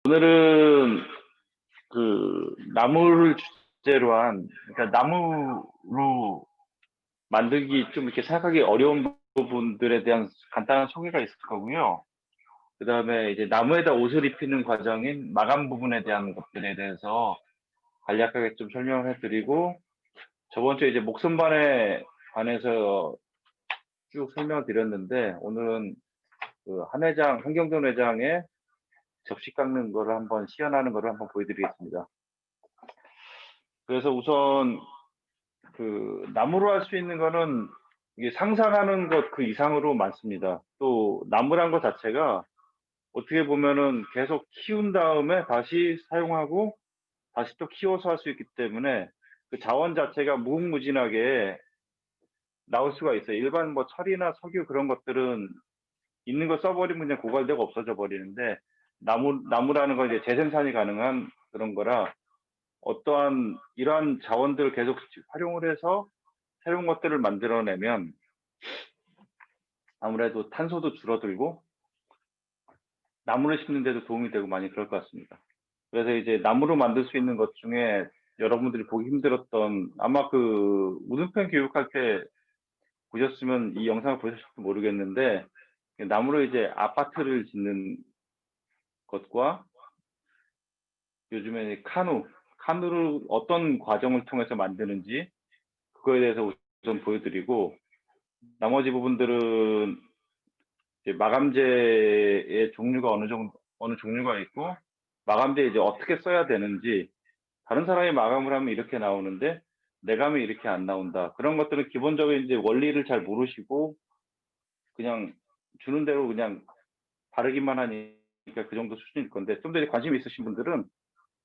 오늘은 나무를 주제로 한, 그러니까 나무로 만들기 좀 이렇게 생각하기 어려운 부분들에 대한 간단한 소개가 있을 거고요. 그 다음에 이제 나무에다 옷을 입히는 과정인 마감 부분에 대한 것들에 대해서 간략하게 좀 설명을 해드리고, 저번 주에 이제 목선반에 관해서 쭉 설명을 드렸는데, 오늘은 한 회장, 한경돈 회장의 접시 깎는 거를 한번 시연하는 거를 한번 보여드리겠습니다. 그래서 우선 나무로 할 수 있는 거는 이게 상상하는 것 그 이상으로 많습니다. 또 나무란 것 자체가 어떻게 보면은 계속 키운 다음에 다시 사용하고 다시 또 키워서 할 수 있기 때문에 그 자원 자체가 무궁무진하게 나올 수가 있어요. 일반 뭐 철이나 석유 그런 것들은 있는 거 써버리면 그냥 고갈되고 없어져 버리는데, 나무라는 건 이제 재생산이 가능한 그런 거라, 어떠한 이러한 자원들을 계속 활용을 해서 새로운 것들을 만들어내면 아무래도 탄소도 줄어들고 나무를 심는 데도 도움이 되고 많이 그럴 것 같습니다. 그래서 이제 나무로 만들 수 있는 것 중에 여러분들이 보기 힘들었던, 아마 우등편 교육할 때 보셨으면 이 영상을 보셨을지 모르겠는데, 나무로 이제 아파트를 짓는 것과 요즘에 카누를 어떤 과정을 통해서 만드는지 그거에 대해서 우선 보여드리고, 나머지 부분들은 이제 마감재의 종류가 어느 종류가 있고, 마감재 이제 어떻게 써야 되는지, 다른 사람이 마감을 하면 이렇게 나오는데 내가 하면 이렇게 안 나온다. 그런 것들은 기본적인 이제 원리를 잘 모르시고 그냥 주는 대로 그냥 바르기만 하니까 그 정도 수준일 건데, 좀 더 관심 있으신 분들은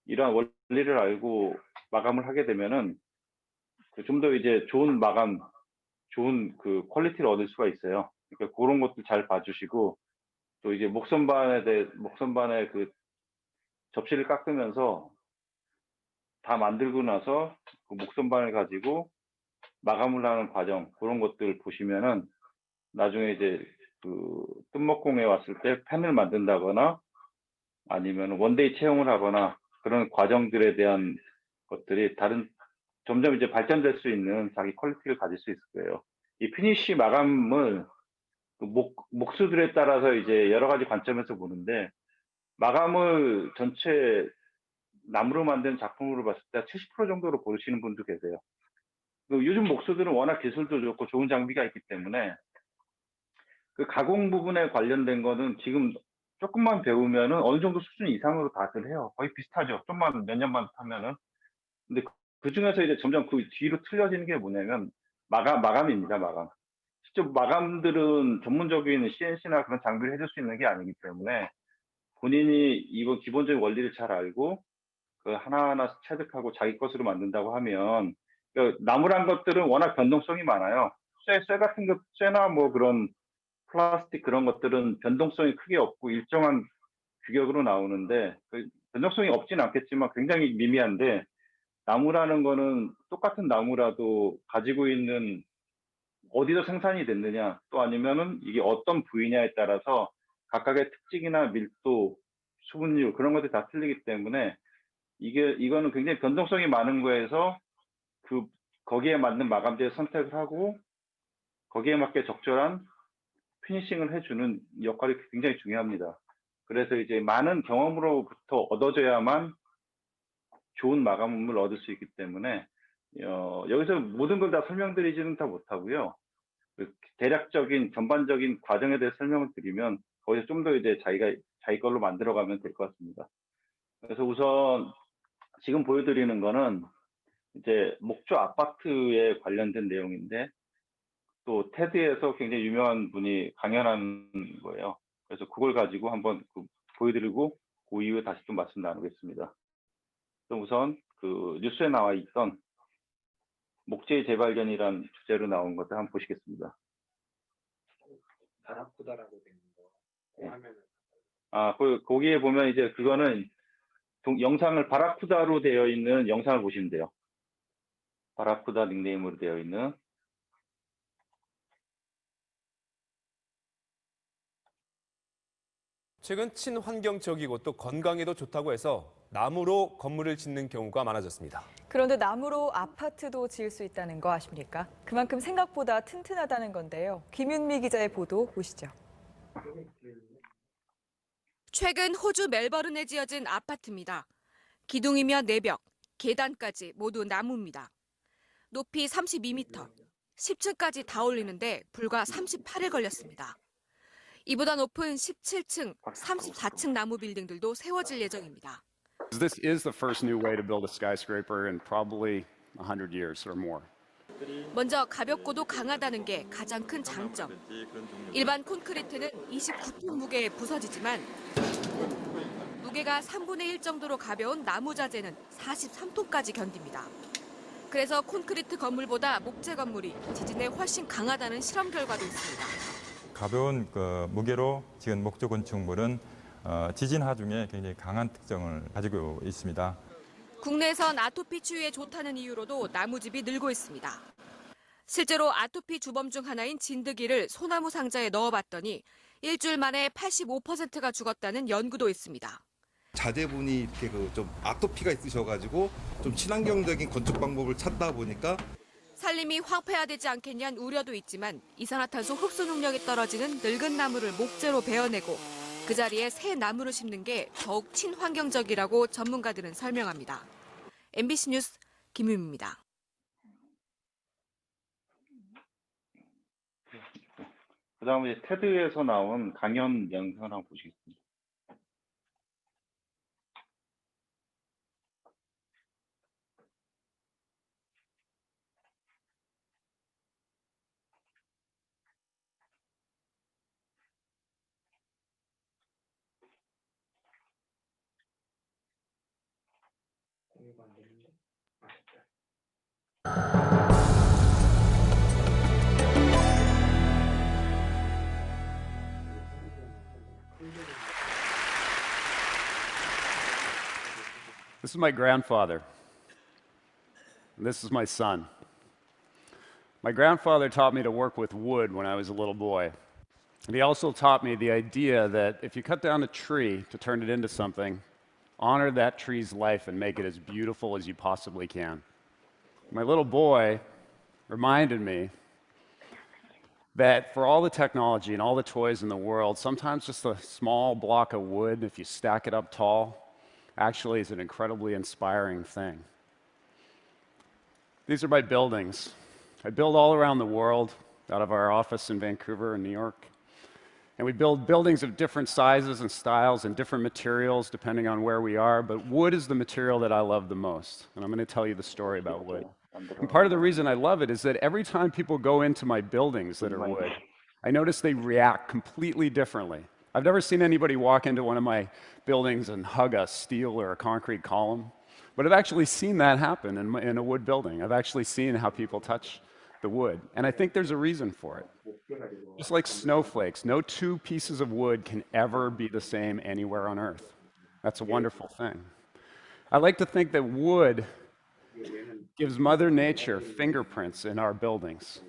이러한 원리를 알고 마감을 하게 되면은 좀 더 이제 좋은 마감, 좋은 퀄리티를 얻을 수가 있어요. 그러니까 그런 것도 잘 봐주시고, 또 이제 목선반에 접시를 깎으면서 다 만들고 나서 그 목선반을 가지고 마감을 하는 과정, 그런 것들 보시면은 나중에 이제 뜸목공에 왔을 때 펜을 만든다거나 아니면 원데이 채용을 하거나 그런 과정들에 대한 것들이 점점 이제 발전될 수 있는 자기 퀄리티를 가질 수 있을 거예요. 이 피니쉬 마감을 목수들에 따라서 이제 여러 가지 관점에서 보는데, 마감을 전체 나무로 만든 작품으로 봤을 때 70% 정도로 보시는 분도 계세요. 요즘 목수들은 워낙 기술도 좋고 좋은 장비가 있기 때문에 그 가공 부분에 관련된 거는 지금 조금만 배우면은 어느 정도 수준 이상으로 다들 해요. 거의 비슷하죠. 좀만 몇 년만 하면은. 근데 그 중에서 이제 점점 그 뒤로 틀려지는 게 뭐냐면 마감입니다. 마감. 직접 마감들은 전문적인 CNC나 그런 장비를 해줄 수 있는 게 아니기 때문에 본인이 이거 기본적인 원리를 잘 알고 그 하나하나 체득하고 자기 것으로 만든다고 하면, 나무란 것들은 워낙 변동성이 많아요. 쇠 같은 것, 쇠나 뭐 그런 플라스틱 그런 것들은 변동성이 크게 없고 일정한 규격으로 나오는데, 변동성이 없진 않겠지만 굉장히 미미한데, 나무라는 거는 똑같은 나무라도 가지고 있는 어디서 생산이 됐느냐, 또 아니면은 이게 어떤 부위냐에 따라서 각각의 특징이나 밀도, 수분율 그런 것들이 다 틀리기 때문에 이거는 굉장히 변동성이 많은 거에서 거기에 맞는 마감재를 선택을 하고 거기에 맞게 적절한 피니싱을 해주는 역할이 굉장히 중요합니다. 그래서 이제 많은 경험으로부터 얻어져야만 좋은 마감을 얻을 수 있기 때문에 여기서 모든 걸 다 설명드리지는 다 못하고요. 대략적인 전반적인 과정에 대해 설명을 드리면 거기서 좀 더 이제 자기 걸로 만들어가면 될 것 같습니다. 그래서 우선 지금 보여드리는 거는 이제 목조 아파트에 관련된 내용인데, 또 테드에서 굉장히 유명한 분이 강연한 거예요. 그래서 그걸 가지고 한번 보여드리고 그 이후에 다시 좀 말씀 나누겠습니다. 그럼 우선 뉴스에 나와 있던 목재의 재발견이란 주제로 나온 것들 한번 보시겠습니다. 바라쿠다라고 되는 거 네. 하면은 거기에 보면 이제 그거는 영상을 바라쿠다로 되어 있는 영상을 보시면 돼요. 바라쿠다 닉네임으로 되어 있는. 최근 친환경적이고 또 건강에도 좋다고 해서 나무로 건물을 짓는 경우가 많아졌습니다. 그런데 나무로 아파트도 지을 수 있다는 거 아십니까? 그만큼 생각보다 튼튼하다는 건데요. 김윤미 기자의 보도 보시죠. 최근 호주 멜버른에 지어진 아파트입니다. 기둥이며 내벽, 계단까지 모두 나무입니다. 높이 32m, 10층까지 다 올리는데 불과 38일 걸렸습니다. 이보다 높은 17층, 34층 나무 빌딩들도 세워질 예정입니다. This is the first new way to build a skyscraper in probably 100 years or more. 먼저 가볍고도 강하다는 게 가장 큰 장점. 일반 콘크리트는 29톤 무게에 부서지지만 무게가 3분의 1 정도로 가벼운 나무 자재는 43톤까지 견딥니다. 그래서 콘크리트 건물보다 목재 건물이 지진에 훨씬 강하다는 실험 결과도 있습니다. 가벼운 무게로 지은 목조 건축물은 지진하 중에 굉장히 강한 특성을 가지고 있습니다. 국내에선 아토피 치유에 좋다는 이유로도 나무집이 늘고 있습니다. 실제로 아토피 주범 중 하나인 진드기를 소나무 상자에 넣어봤더니 일주일 만에 85%가 죽었다는 연구도 있습니다. 자제분이 이렇게 좀 아토피가 있으셔가지고 좀 친환경적인 건축 방법을 찾다 보니까 산림이 황폐화되지 않겠냐는 우려도 있지만 이산화탄소 흡수 능력이 떨어지는 늙은 나무를 목재로 베어내고 그 자리에 새 나무를 심는 게 더욱 친환경적이라고 전문가들은 설명합니다. MBC 뉴스 김윤미입니다. 그다음에 테드에서 나온 강연 영상을 한번 보시겠습니다. This is my grandfather. And this is my son. My grandfather taught me to work with wood when I was a little boy. And he also taught me the idea that if you cut down a tree to turn it into something, honor that tree's life and make it as beautiful as you possibly can. My little boy reminded me that for all the technology and all the toys in the world, sometimes just a small block of wood, if you stack it up tall, actually is an incredibly inspiring thing. These are my buildings. I build all around the world out of our office in Vancouver and New York. And we build buildings of different sizes and styles and different materials depending on where we are, but wood is the material that I love the most. And I'm going to tell you the story about wood. And part of the reason I love it is that every time people go into my buildings that are wood, I notice they react completely differently. I've never seen anybody walk into one of my buildings and hug a steel or a concrete column, but I've actually seen that happen in a wood building. I've actually seen how people touch the wood, and I think there's a reason for it. Just like snowflakes, no two pieces of wood can ever be the same anywhere on Earth. That's a wonderful thing. I like to think that wood gives Mother Nature fingerprints in our buildings.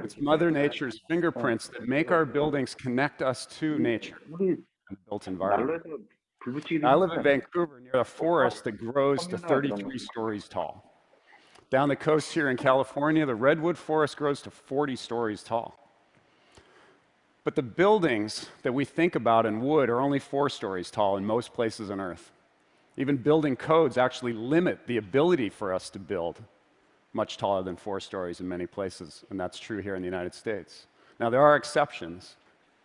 It's Mother Nature's fingerprints that make our buildings connect us to nature and the built environment. I live in Vancouver near a forest that grows to 33 stories tall. Down the coast here in California, the redwood forest grows to 40 stories tall. But the buildings that we think about in wood are only 4 stories tall in most places on Earth. Even building codes actually limit the ability for us to build much taller than 4 stories in many places, and that's true here in the United States. Now, there are exceptions,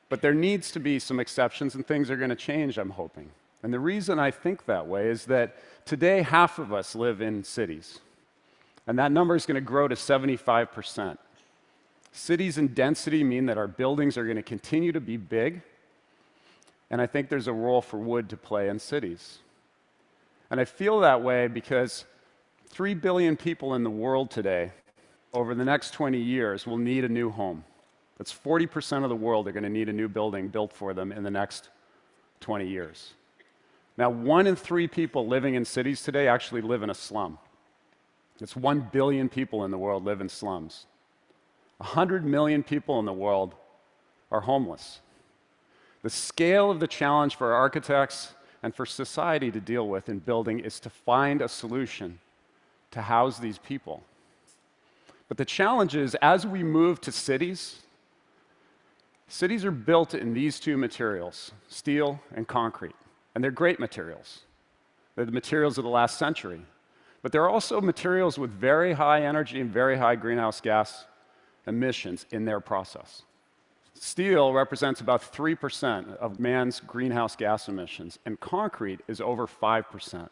but there needs to be some exceptions, and things are going to change, I'm hoping. And the reason I think that way is that today, half of us live in cities, and that number is going to grow to 75%. Cities and density mean that our buildings are going to continue to be big, and I think there's a role for wood to play in cities. And I feel that way because 3 billion people in the world today, over the next 20 years, will need a new home. That's 40% of the world are going to need a new building built for them in the next 20 years. Now, 1 in 3 people living in cities today actually live in a slum. It's 1 billion people in the world live in slums. 100 million people in the world are homeless. The scale of the challenge for architects and for society to deal with in building is to find a solution to house these people. But the challenge is, as we move to cities, cities are built in these two materials, steel and concrete. And they're great materials. They're the materials of the last century. But they're also materials with very high energy and very high greenhouse gas emissions in their process. Steel represents about 3% of man's greenhouse gas emissions, and concrete is over 5%.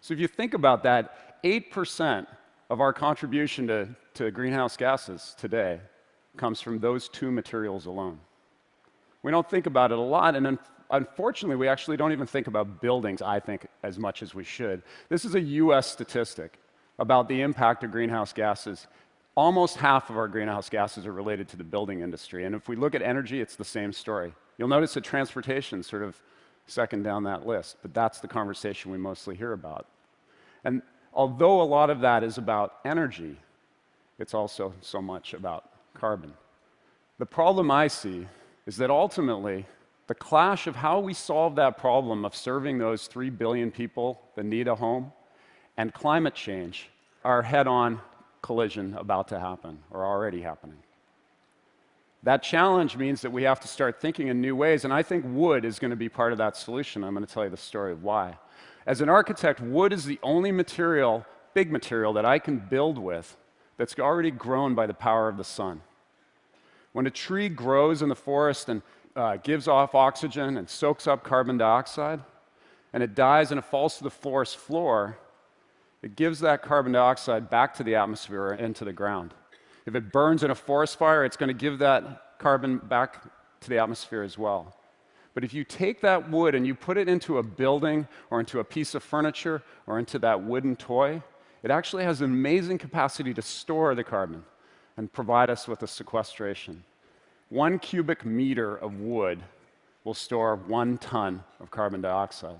So if you think about that, 8% of our contribution to greenhouse gases today comes from those two materials alone. We don't think about it a lot, and unfortunately, we actually don't even think about buildings, I think, as much as we should. This is a US statistic about the impact of greenhouse gases. Almost half of our greenhouse gases are related to the building industry, and if we look at energy, it's the same story. You'll notice that transportation is sort of second down that list, but that's the conversation we mostly hear about. And although a lot of that is about energy, it's also so much about carbon. The problem I see is that ultimately, the clash of how we solve that problem of serving those 3 billion people that need a home and climate change are head-on collision about to happen, or already happening. That challenge means that we have to start thinking in new ways, and I think wood is going to be part of that solution. I'm going to tell you the story of why. As an architect, wood is the only material, big material, that I can build with that's already grown by the power of the sun. When a tree grows in the forest and gives off oxygen and soaks up carbon dioxide, and it dies and it falls to the forest floor, it gives that carbon dioxide back to the atmosphere and into the ground. If it burns in a forest fire, it's going to give that carbon back to the atmosphere as well. But if you take that wood and you put it into a building or into a piece of furniture or into that wooden toy, it actually has an amazing capacity to store the carbon and provide us with a sequestration. 1 cubic meter of wood will store 1 ton of carbon dioxide.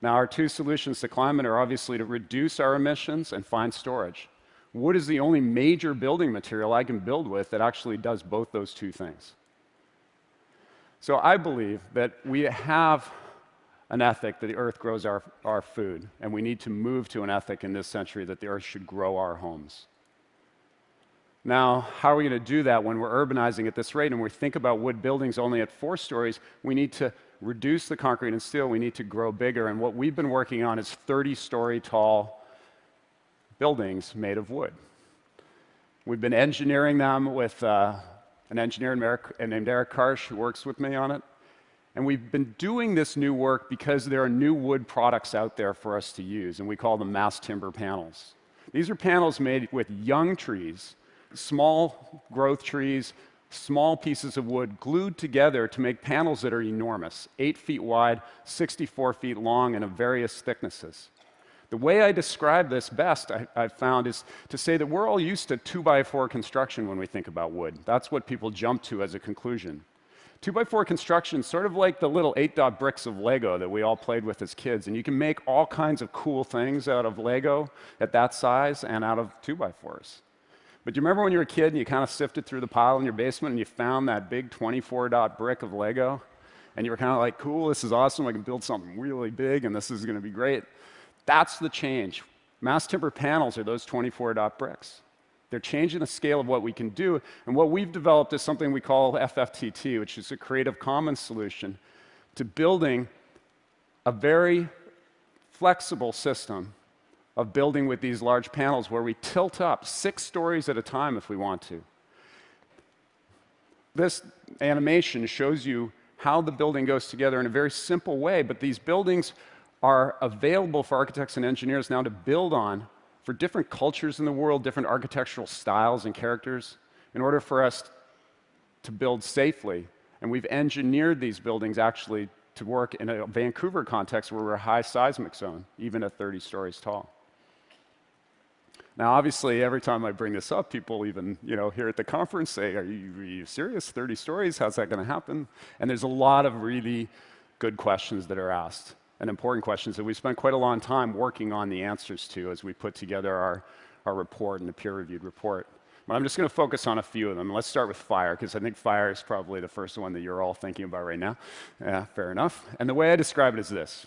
Now, our two solutions to climate are obviously to reduce our emissions and find storage. Wood is the only major building material I can build with that actually does both those two things. So I believe that we have an ethic that the earth grows our food, and we need to move to an ethic in this century that the earth should grow our homes. Now, how are we going to do that when we're urbanizing at this rate and we think about wood buildings only at 4 stories? We need to reduce the concrete and steel. We need to grow bigger. And what we've been working on is 30-story tall buildings made of wood. We've been engineering them with an engineer named Eric Karsh who works with me on it. And we've been doing this new work because there are new wood products out there for us to use, and we call them mass timber panels. These are panels made with young trees, small growth trees, small pieces of wood glued together to make panels that are enormous, 8 feet wide, 64 feet long, and of various thicknesses. The way I describe this best, I've found, is to say that we're all used to 2x4 construction when we think about wood. That's what people jump to as a conclusion. 2x4 construction is sort of like the little 8-dot bricks of Lego that we all played with as kids, and you can make all kinds of cool things out of Lego at that size and out of 2x4s. But do you remember when you were a kid and you kind of sifted through the pile in your basement and you found that big 24-dot brick of Lego? And you were kind of like, cool, this is awesome, I can build something really big and this is going to be great. That's the change. Mass timber panels are those 24-dot bricks. They're changing the scale of what we can do, and what we've developed is something we call FFTT, which is a Creative Commons solution to building a very flexible system of building with these large panels where we tilt up 6 stories at a time if we want to. This animation shows you how the building goes together in a very simple way, but these buildings are available for architects and engineers now to build on for different cultures in the world, different architectural styles and characters, in order for us to build safely. And we've engineered these buildings actually to work in a Vancouver context where we're a high seismic zone, even at 30 stories tall. Now, obviously, every time I bring this up, people even, here at the conference say, are you serious? 30 stories? How's that going to happen? And there's a lot of really good questions that are asked, and important questions that we spent quite a long time working on the answers to as we put together our report and a peer-reviewed report. But I'm just going to focus on a few of them. Let's start with fire, because I think fire is probably the first one that you're all thinking about right now. Yeah, fair enough. And the way I describe it is this.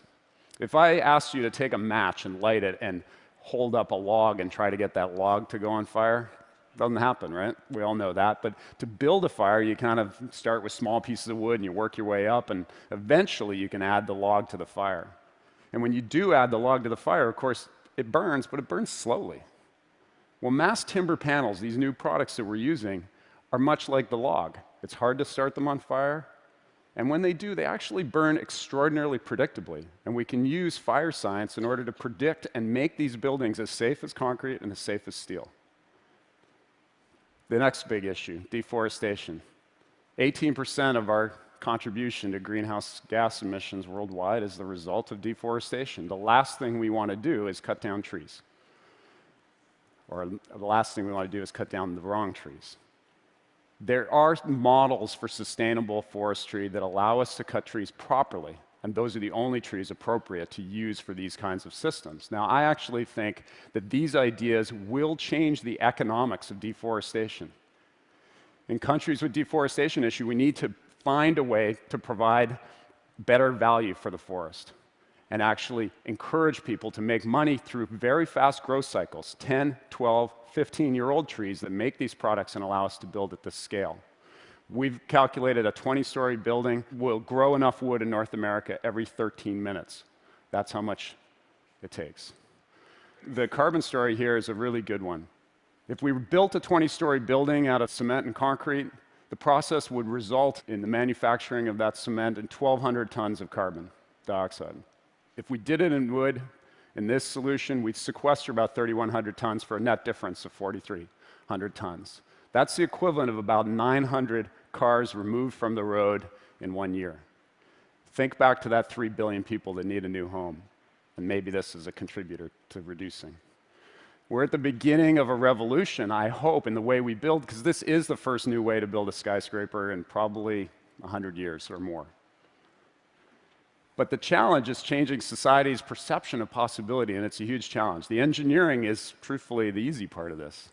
If I asked you to take a match and light it and hold up a log and try to get that log to go on fire, it doesn't happen, right? We all know that. But to build a fire, you kind of start with small pieces of wood and you work your way up, and eventually you can add the log to the fire. And when you do add the log to the fire, of course, it burns, but it burns slowly. Well, mass timber panels, these new products that we're using, are much like the log. It's hard to start them on fire, and when they do, they actually burn extraordinarily predictably. And we can use fire science in order to predict and make these buildings as safe as concrete and as safe as steel. The next big issue, deforestation. 18% of our contribution to greenhouse gas emissions worldwide is the result of deforestation. The last thing we want to do is cut down trees. Or the last thing we want to do is cut down the wrong trees. There are models for sustainable forestry that allow us to cut trees properly, and those are the only trees appropriate to use for these kinds of systems. Now, I actually think that these ideas will change the economics of deforestation. In countries with deforestation issue, we need to find a way to provide better value for the forest and actually encourage people to make money through very fast growth cycles, 10, 12, 15-year-old trees that make these products and allow us to build at this scale. We've calculated a 20-story building will grow enough wood in North America every 13 minutes. That's how much it takes. The carbon story here is a really good one. If we built a 20-story building out of cement and concrete, the process would result in the manufacturing of that cement in 1,200 tons of carbon dioxide. If we did it in wood, in this solution, we'd sequester about 3,100 tons for a net difference of 4,300 tons. That's the equivalent of about 900 cars removed from the road in 1 year. Think back to that 3 billion people that need a new home, and maybe this is a contributor to reducing. We're at the beginning of a revolution, I hope, in the way we build, because this is the first new way to build a skyscraper in probably 100 years or more. But the challenge is changing society's perception of possibility, and it's a huge challenge. The engineering is, truthfully, the easy part of this.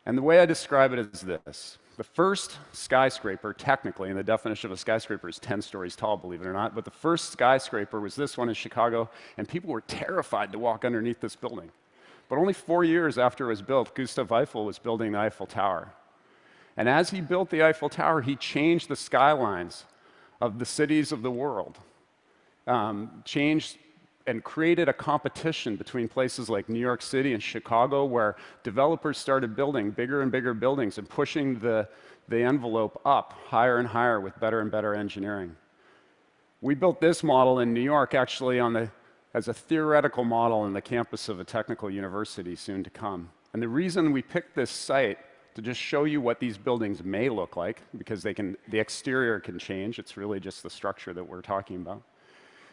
And the way I describe it is this. The first skyscraper, technically, and the definition of a skyscraper is 10 stories tall, believe it or not, but the first skyscraper was this one in Chicago, and people were terrified to walk underneath this building. But only 4 years after it was built, Gustav Eiffel was building the Eiffel Tower. And as he built the Eiffel Tower, he changed the skylines of the cities of the world, changed and created a competition between places like New York City and Chicago, where developers started building bigger and bigger buildings and pushing the envelope up higher and higher with better and better engineering. We built this model in New York actually as a theoretical model on the campus of a technical university soon to come. And the reason we picked this site to just show you what these buildings may look like, because the exterior can change, it's really just the structure that we're talking about.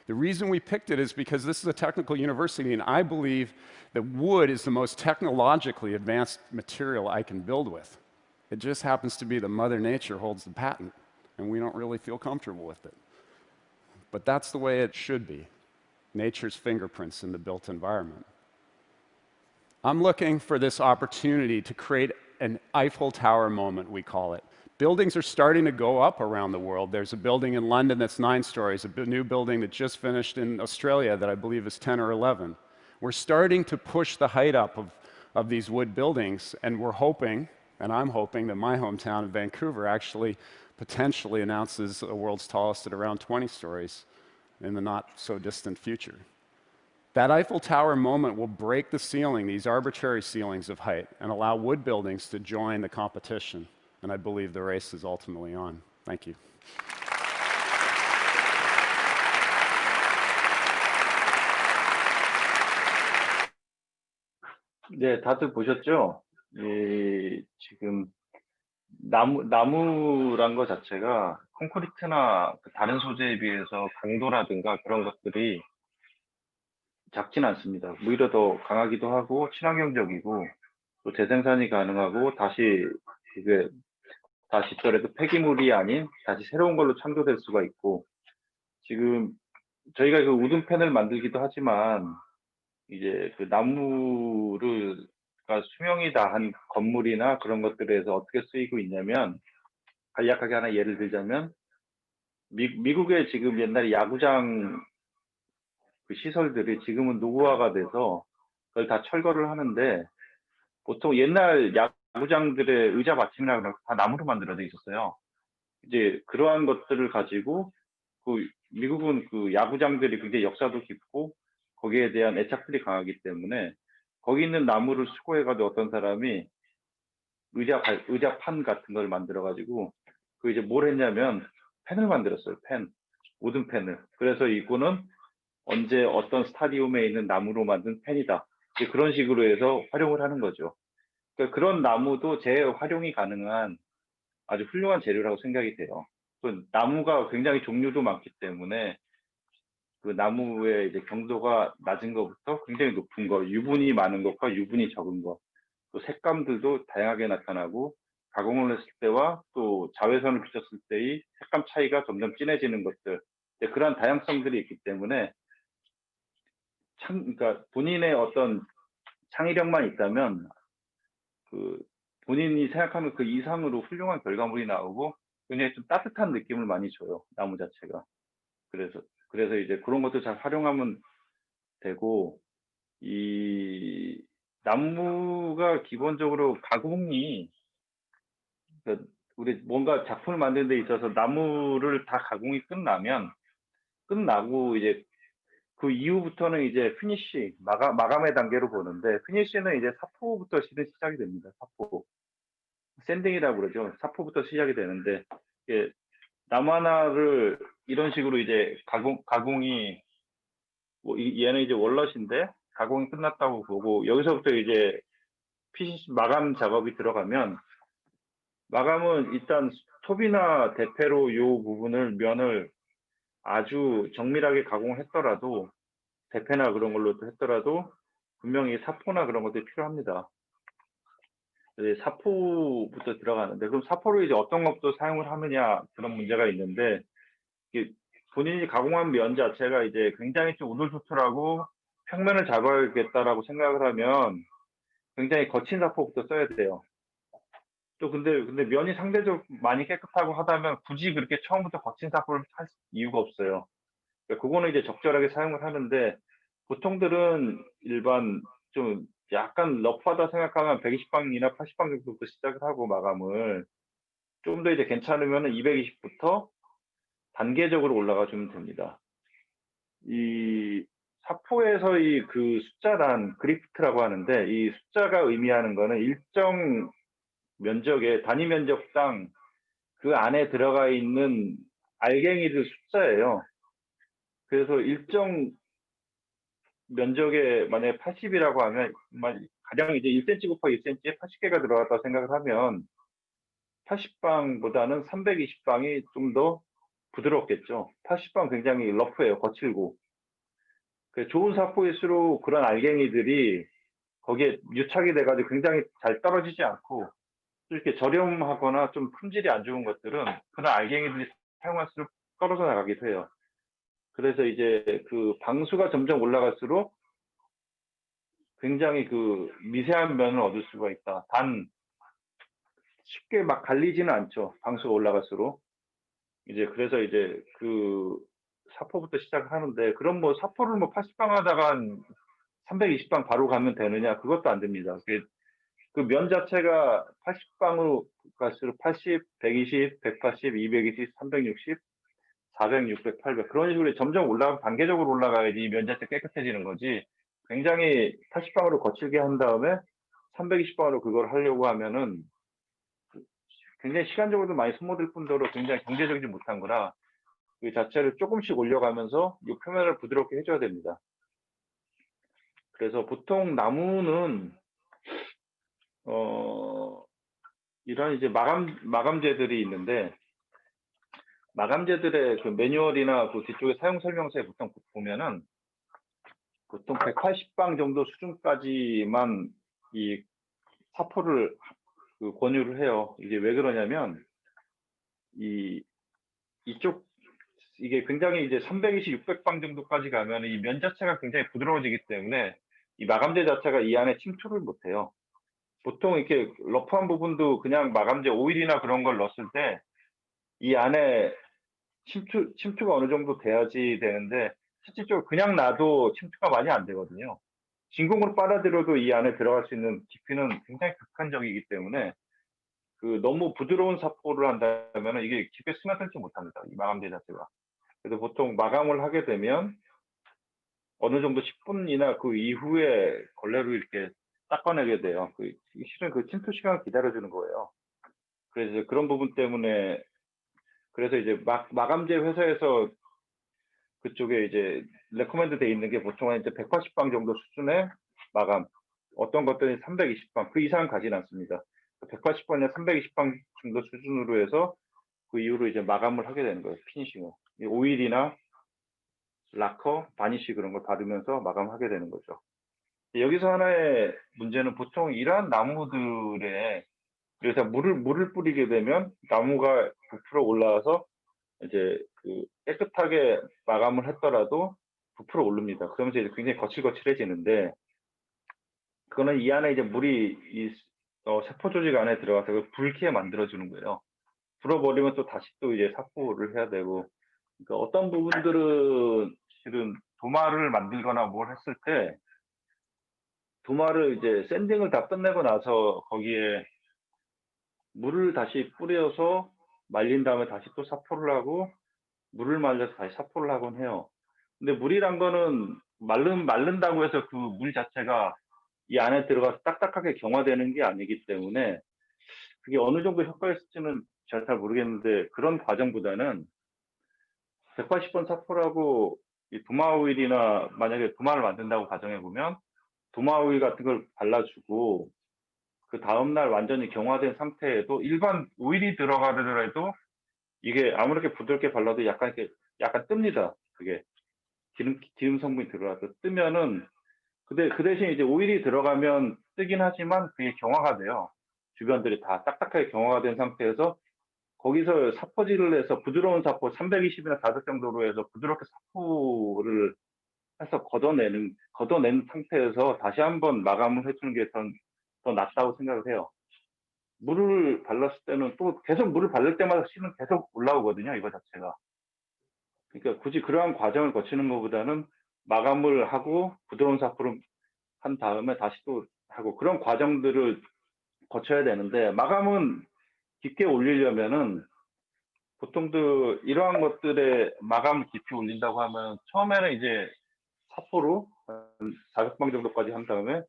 The reason we picked it is because this is a technical university, and I believe that wood is the most technologically advanced material I can build with. It just happens to be that Mother Nature holds the patent, and we don't really feel comfortable with it. But that's the way it should be. Nature's fingerprints in the built environment. I'm looking for this opportunity to create an Eiffel Tower moment, we call it. Buildings are starting to go up around the world. There's a building in London that's 9 stories, a new building that just finished in Australia that I believe is 10 or 11. We're starting to push the height up of these wood buildings, and we're hoping, and I'm hoping, that my hometown of Vancouver actually potentially announces the world's tallest at around 20 stories in the not so distant future. That Eiffel Tower moment will break the ceiling, these arbitrary ceilings of height, and allow wood buildings to join the competition. And I believe the race is ultimately on. Thank you. 네, 다들 보셨죠? 지금 나무란 것 자체가 콘크리트나 다른 소재에 비해서 강도라든가 그런 것들이 작진 않습니다. 오히려 더 강하기도 하고 친환경적이고 또 재생산이 가능하고 다시 더라도 폐기물이 아닌 다시 새로운 걸로 창조될 수가 있고, 지금 저희가 그 우든 팬을 만들기도 하지만 이제 그 나무를 수명이 다한 건물이나 그런 것들에서 어떻게 쓰이고 있냐면, 간략하게 하나 예를 들자면, 미국의 지금 옛날에 야구장 그 시설들이 지금은 노후화가 돼서 그걸 다 철거를 하는데, 보통 옛날 야구장들의 의자 받침이나 그런 거 다 나무로 만들어져 있었어요. 이제 그러한 것들을 가지고 미국은 그 야구장들이 굉장히 역사도 깊고 거기에 대한 애착들이 강하기 때문에 거기 있는 나무를 수거해가지고 어떤 사람이 의자판 같은 걸 만들어가지고 그 이제 뭘 했냐면 펜을 만들었어요. 펜, 우든 펜을. 그래서 이거는 언제 어떤 스타디움에 있는 나무로 만든 펜이다. 이제 그런 식으로 해서 활용을 하는 거죠. 그러니까 그런 나무도 재활용이 가능한 아주 훌륭한 재료라고 생각이 돼요. 그 나무가 굉장히 종류도 많기 때문에 그 나무의 이제 경도가 낮은 것부터 굉장히 높은 거, 유분이 많은 것과 유분이 적은 것, 또 색감들도 다양하게 나타나고 가공을 했을 때와 또 자외선을 비쳤을 때의 색감 차이가 점점 진해지는 것들, 이제 그러한 다양성들이 있기 때문에 그러니까 본인의 어떤 창의력만 있다면 그 본인이 생각하는 그 이상으로 훌륭한 결과물이 나오고 굉장히 좀 따뜻한 느낌을 많이 줘요, 나무 자체가. 그래서 이제 그런 것도 잘 활용하면 되고, 이 나무가 기본적으로 가공이 그러니까 우리 뭔가 작품을 만드는 데 있어서 나무를 다 가공이 끝나고 이제 그 이후부터는 이제 피니쉬 마감의 단계로 보는데, 피니쉬는 이제 사포부터 시작이 됩니다. 사포. 샌딩이라고 그러죠. 사포부터 시작이 되는데, 이게 나무 하나를 이런 식으로 이제 가공이 얘는 이제 월넛인데 가공이 끝났다고 보고 여기서부터 이제 피니쉬 마감 작업이 들어가면, 마감은 일단 톱이나 대패로 요 부분을 면을 아주 정밀하게 가공했더라도, 대패나 그런 걸로 했더라도 분명히 사포나 그런 것들이 필요합니다. 사포부터 들어가는데, 그럼 사포를 이제 어떤 것도 사용을 하느냐 그런 문제가 있는데, 본인이 가공한 면 자체가 이제 굉장히 좀 우둘투툴하고 평면을 잡아야겠다라고 생각을 하면 굉장히 거친 사포부터 써야 돼요. 또 근데 면이 상대적으로 많이 깨끗하고 하다면 굳이 그렇게 처음부터 거친 사포를 할 이유가 없어요. 그러니까 그거는 이제 적절하게 사용을 하는데, 보통들은 일반 좀 약간 러프하다 생각하면 120방이나 80방 정도부터 시작을 하고 마감을 좀 더 이제 괜찮으면 220부터 단계적으로 올라가 주면 됩니다. 이 사포에서의 그 숫자란 그리프트라고 하는데, 이 숫자가 의미하는 거는 일정 면적의 단위 면적당 그 안에 들어가 있는 알갱이들 숫자예요. 그래서 일정 면적에 만약에 80이라고 하면 가령 이제 1cm 곱하기 1cm에 80개가 들어갔다고 생각을 하면 80방보다는 320방이 좀 더 부드럽겠죠. 80방 굉장히 러프해요. 거칠고. 좋은 사포일수록 그런 알갱이들이 거기에 유착이 돼가지고 굉장히 잘 떨어지지 않고, 이렇게 저렴하거나 좀 품질이 안 좋은 것들은 그런 알갱이들이 사용할수록 떨어져 나가기도 해요. 그래서 이제 그 방수가 점점 올라갈수록 굉장히 그 미세한 면을 얻을 수가 있다. 단 쉽게 막 갈리지는 않죠. 방수가 올라갈수록. 그래서 이제 그 사포부터 시작을 하는데, 그럼 뭐 사포를 뭐 80방 하다가 320방 바로 가면 되느냐? 그것도 안 됩니다. 그 면 자체가 80방으로 갈수록 80, 120, 180, 220, 360, 400, 600, 800 그런 식으로 점점 단계적으로 올라가야지 면 자체 깨끗해지는 거지. 굉장히 80방으로 거칠게 한 다음에 320방으로 그걸 하려고 하면은 굉장히 시간적으로도 많이 소모될 뿐더러 굉장히 경제적이지 못한 거라, 그 자체를 조금씩 올려가면서 이 표면을 부드럽게 해줘야 됩니다. 그래서 보통 나무는 이런 이제 마감재들이 있는데, 마감재들의 그 매뉴얼이나 그 뒤쪽에 사용 설명서에 보통 보면은 보통 180방 정도 수준까지만 이 사포를 그 권유를 해요. 이게 왜 그러냐면 이게 굉장히 이제 320, 600방 정도까지 가면 이 면 자체가 굉장히 부드러워지기 때문에 이 마감재 자체가 이 안에 침투를 못해요. 보통 이렇게 러프한 부분도 그냥 마감재 오일이나 그런 걸 넣었을 때 이 안에 침투가 어느 정도 돼야지 되는데 실질적으로 그냥 놔도 침투가 많이 안 되거든요. 진공으로 빨아들여도 이 안에 들어갈 수 있는 깊이는 굉장히 극한적이기 때문에 너무 부드러운 사포를 한다면 이게 깊게 스며들지 못합니다. 이 마감재 자체가. 그래서 보통 마감을 하게 되면 어느 정도 10분이나 그 이후에 걸레로 이렇게 닦아내게 돼요. 실은 침투 시간을 기다려주는 거예요. 그래서 이제 그런 부분 때문에 그래서 이제 마감재 회사에서 그쪽에 이제 레코멘드 돼 있는 게 보통 한 이제 180방 정도 수준의 마감. 어떤 것들은 320방, 그 이상 가진 않습니다. 180방이나 320방 정도 수준으로 해서 그 이후로 이제 마감을 하게 되는 거예요. 피니싱을. 이 오일이나 라커, 바니쉬 그런 걸 바르면서 마감하게 되는 거죠. 여기서 하나의 문제는 보통 이러한 나무들에 그래서 물을 뿌리게 되면 나무가 부풀어 올라와서 이제 깨끗하게 마감을 했더라도 부풀어 오릅니다. 그러면서 이제 굉장히 거칠거칠해지는데 그거는 이 안에 이제 물이 세포 조직 안에 들어가서 그걸 붉게 만들어주는 거예요. 불어버리면 또 다시 또 이제 사포를 해야 되고 그러니까 어떤 부분들은 실은 도마를 만들거나 뭘 했을 때 도마를 이제 샌딩을 다 끝내고 나서 거기에 물을 다시 뿌려서 말린 다음에 다시 또 사포를 하고 물을 말려서 다시 사포를 하곤 해요. 근데 물이란 거는 마른다고 해서 그 물 자체가 이 안에 들어가서 딱딱하게 경화되는 게 아니기 때문에 그게 어느 정도 효과가 있을지는 잘 모르겠는데 그런 과정보다는 180번 사포를 하고 이 도마 오일이나 만약에 도마를 만든다고 가정해 보면 도마 오일 같은 걸 발라주고 그 다음날 완전히 경화된 상태에도 일반 오일이 들어가더라도 이게 아무렇게 부드럽게 발라도 약간 뜹니다. 그게 기름 성분이 들어가서 뜨면은 근데 그 대신 이제 오일이 들어가면 뜨긴 하지만 그게 경화가 돼요. 주변들이 다 딱딱하게 경화가 된 상태에서 거기서 사포질을 해서 부드러운 사포 320이나 400 정도로 해서 부드럽게 사포를 해서 걷어낸 상태에서 다시 한번 마감을 해주는 게 더 낫다고 생각을 해요. 물을 발랐을 때는 또 계속 물을 바를 때마다 실은 계속 올라오거든요, 이거 자체가. 그러니까 굳이 그러한 과정을 거치는 것보다는 마감을 하고 부드러운 사포를 한 다음에 다시 또 하고 그런 과정들을 거쳐야 되는데 마감은 깊게 올리려면은 보통도 이러한 것들에 마감 깊이 올린다고 하면 처음에는 이제 사포로 한 400방 정도까지 한 다음에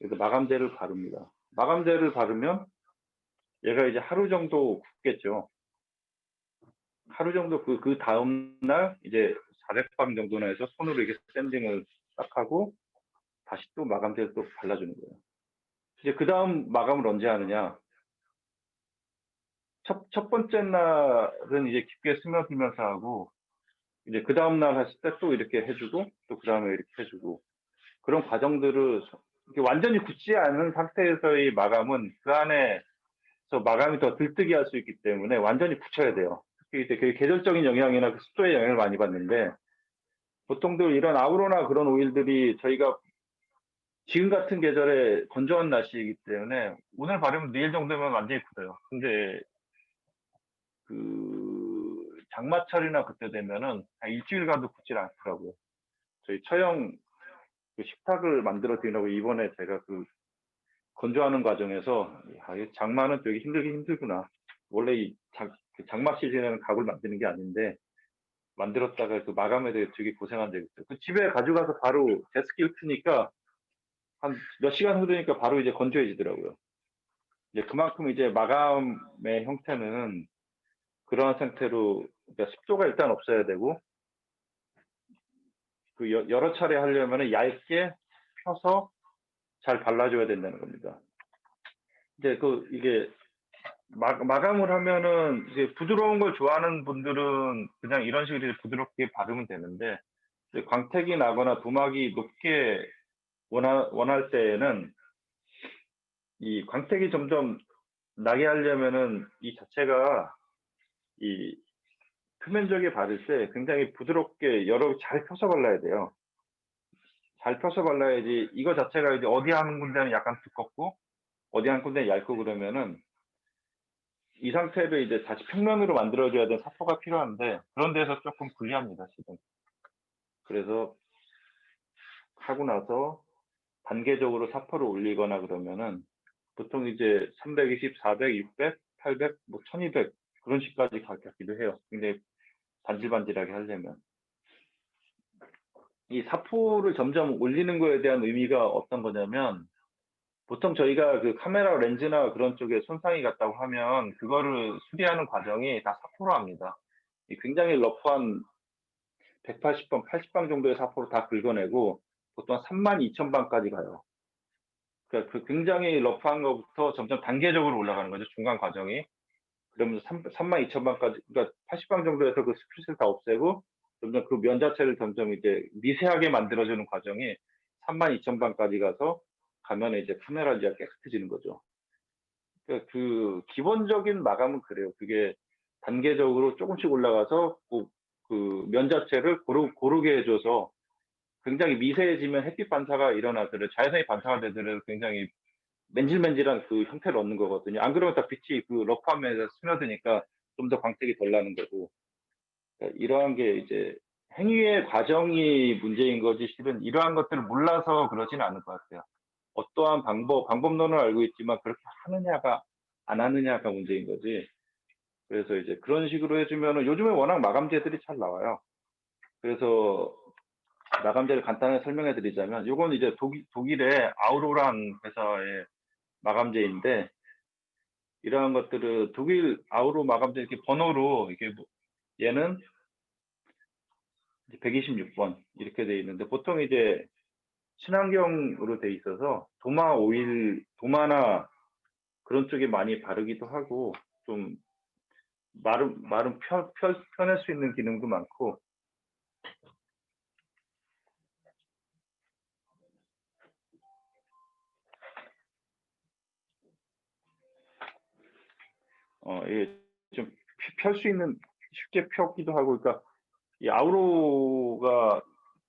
마감재를 바릅니다. 마감재를 바르면 얘가 이제 하루 정도 굽겠죠. 하루 정도 그 다음날 이제 400방 정도나 해서 손으로 이렇게 샌딩을 딱 하고 다시 또 마감재를 또 발라주는 거예요. 이제 그 다음 마감을 언제 하느냐. 첫 번째 날은 이제 깊게 스며들면서 하고 이제 그 다음날 했을 때 또 이렇게 해주고 또 그 다음에 이렇게 해주고 그런 과정들을 이렇게 완전히 굳지 않은 상태에서의 마감은 그 안에서 마감이 더 들뜨게 할 수 있기 때문에 완전히 굳혀야 돼요. 특히 이제 그 계절적인 영향이나 그 습도의 영향을 많이 받는데 보통들 이런 아우로나 그런 오일들이 저희가 지금 같은 계절에 건조한 날씨이기 때문에 오늘 바르면 내일 정도면 완전히 굳어요. 근데 장마철이나 그때 되면은 한 일주일 가도 굳질 않더라고요. 저희 처형 식탁을 만들어 드리려고 이번에 제가 건조하는 과정에서 장마는 되게 힘들긴 힘들구나. 원래 장마 시즌에는 가구를 만드는 게 아닌데 만들었다가 마감에 대해 되게 고생한 적이 있어요. 집에 가져가서 바로 제습기를 트니까 한 몇 시간 흐르니까 바로 이제 건조해지더라고요. 이제 그만큼 이제 마감의 형태는 그러한 상태로 그러니까 습도가 일단 없어야 되고 여러 차례 하려면 얇게 펴서 잘 발라줘야 된다는 겁니다. 이제 이게 마감을 하면은 이제 부드러운 걸 좋아하는 분들은 그냥 이런 식으로 부드럽게 바르면 되는데 광택이 나거나 도막이 높게 원할 때에는 이 광택이 점점 나게 하려면은 이 자체가 이 표면적에 바를 때 굉장히 부드럽게 잘 펴서 발라야 돼요. 잘 펴서 발라야지 이거 자체가 이제 어디 하는 군데는 약간 두껍고 어디 한 군데 얇고 그러면은 이 상태를 이제 다시 평면으로 만들어줘야 되는 사포가 필요한데 그런 데서 조금 불리합니다, 지금. 그래서 하고 나서 단계적으로 사포를 올리거나 그러면은 보통 이제 320, 400, 600, 800, 뭐 1200 그런 식까지 가기도 해요. 굉장히 반질반질하게 하려면. 이 사포를 점점 올리는 거에 대한 의미가 어떤 거냐면 보통 저희가 그 카메라 렌즈나 그런 쪽에 손상이 갔다고 하면 그거를 수리하는 과정이 다 사포로 합니다. 이 굉장히 러프한 180방, 80방 정도의 사포로 다 긁어내고 보통 32,000방까지 가요. 그러니까 그 굉장히 러프한 것부터 점점 단계적으로 올라가는 거죠. 중간 과정이. 그러면서 32,000방까지, 그러니까 80방 정도에서 그 스프릿을 다 없애고 점점 그 면 자체를 점점 이제 미세하게 만들어주는 과정이 32,000방까지 가면 이제 카메라 이제 깨끗해지는 거죠. 그러니까 그 기본적인 마감은 그래요. 그게 단계적으로 조금씩 올라가서 그 면 자체를 고르게 해줘서 굉장히 미세해지면 햇빛 반사가 일어나더라도 자외선이 반사가 되더라도 굉장히 맨질맨질한 그 형태를 얻는 거거든요. 안 그러면 다 빛이 그 러프한 면에서 스며드니까 좀 더 광택이 덜 나는 거고. 그러니까 이러한 게 이제 행위의 과정이 문제인 거지 실은 이러한 것들을 몰라서 그러지는 않을 것 같아요. 어떠한 방법론을 알고 있지만 그렇게 하느냐가 안 하느냐가 문제인 거지. 그래서 이제 그런 식으로 해주면은 요즘에 워낙 마감재들이 잘 나와요. 그래서 마감재를 간단하게 설명해 드리자면 요건 이제 독일의 아우로라는 회사의 마감재인데 이러한 것들은 독일 아우로 마감재 이렇게 번호로 이게 얘는 126번 이렇게 돼 있는데 보통 이제 친환경으로 돼 있어서 도마나 그런 쪽에 많이 바르기도 하고 좀 마름 펴낼 수 있는 기능도 많고 이게 좀 펼 수 있는 쉽게 펴기도 하고 그러니까 이 아우로가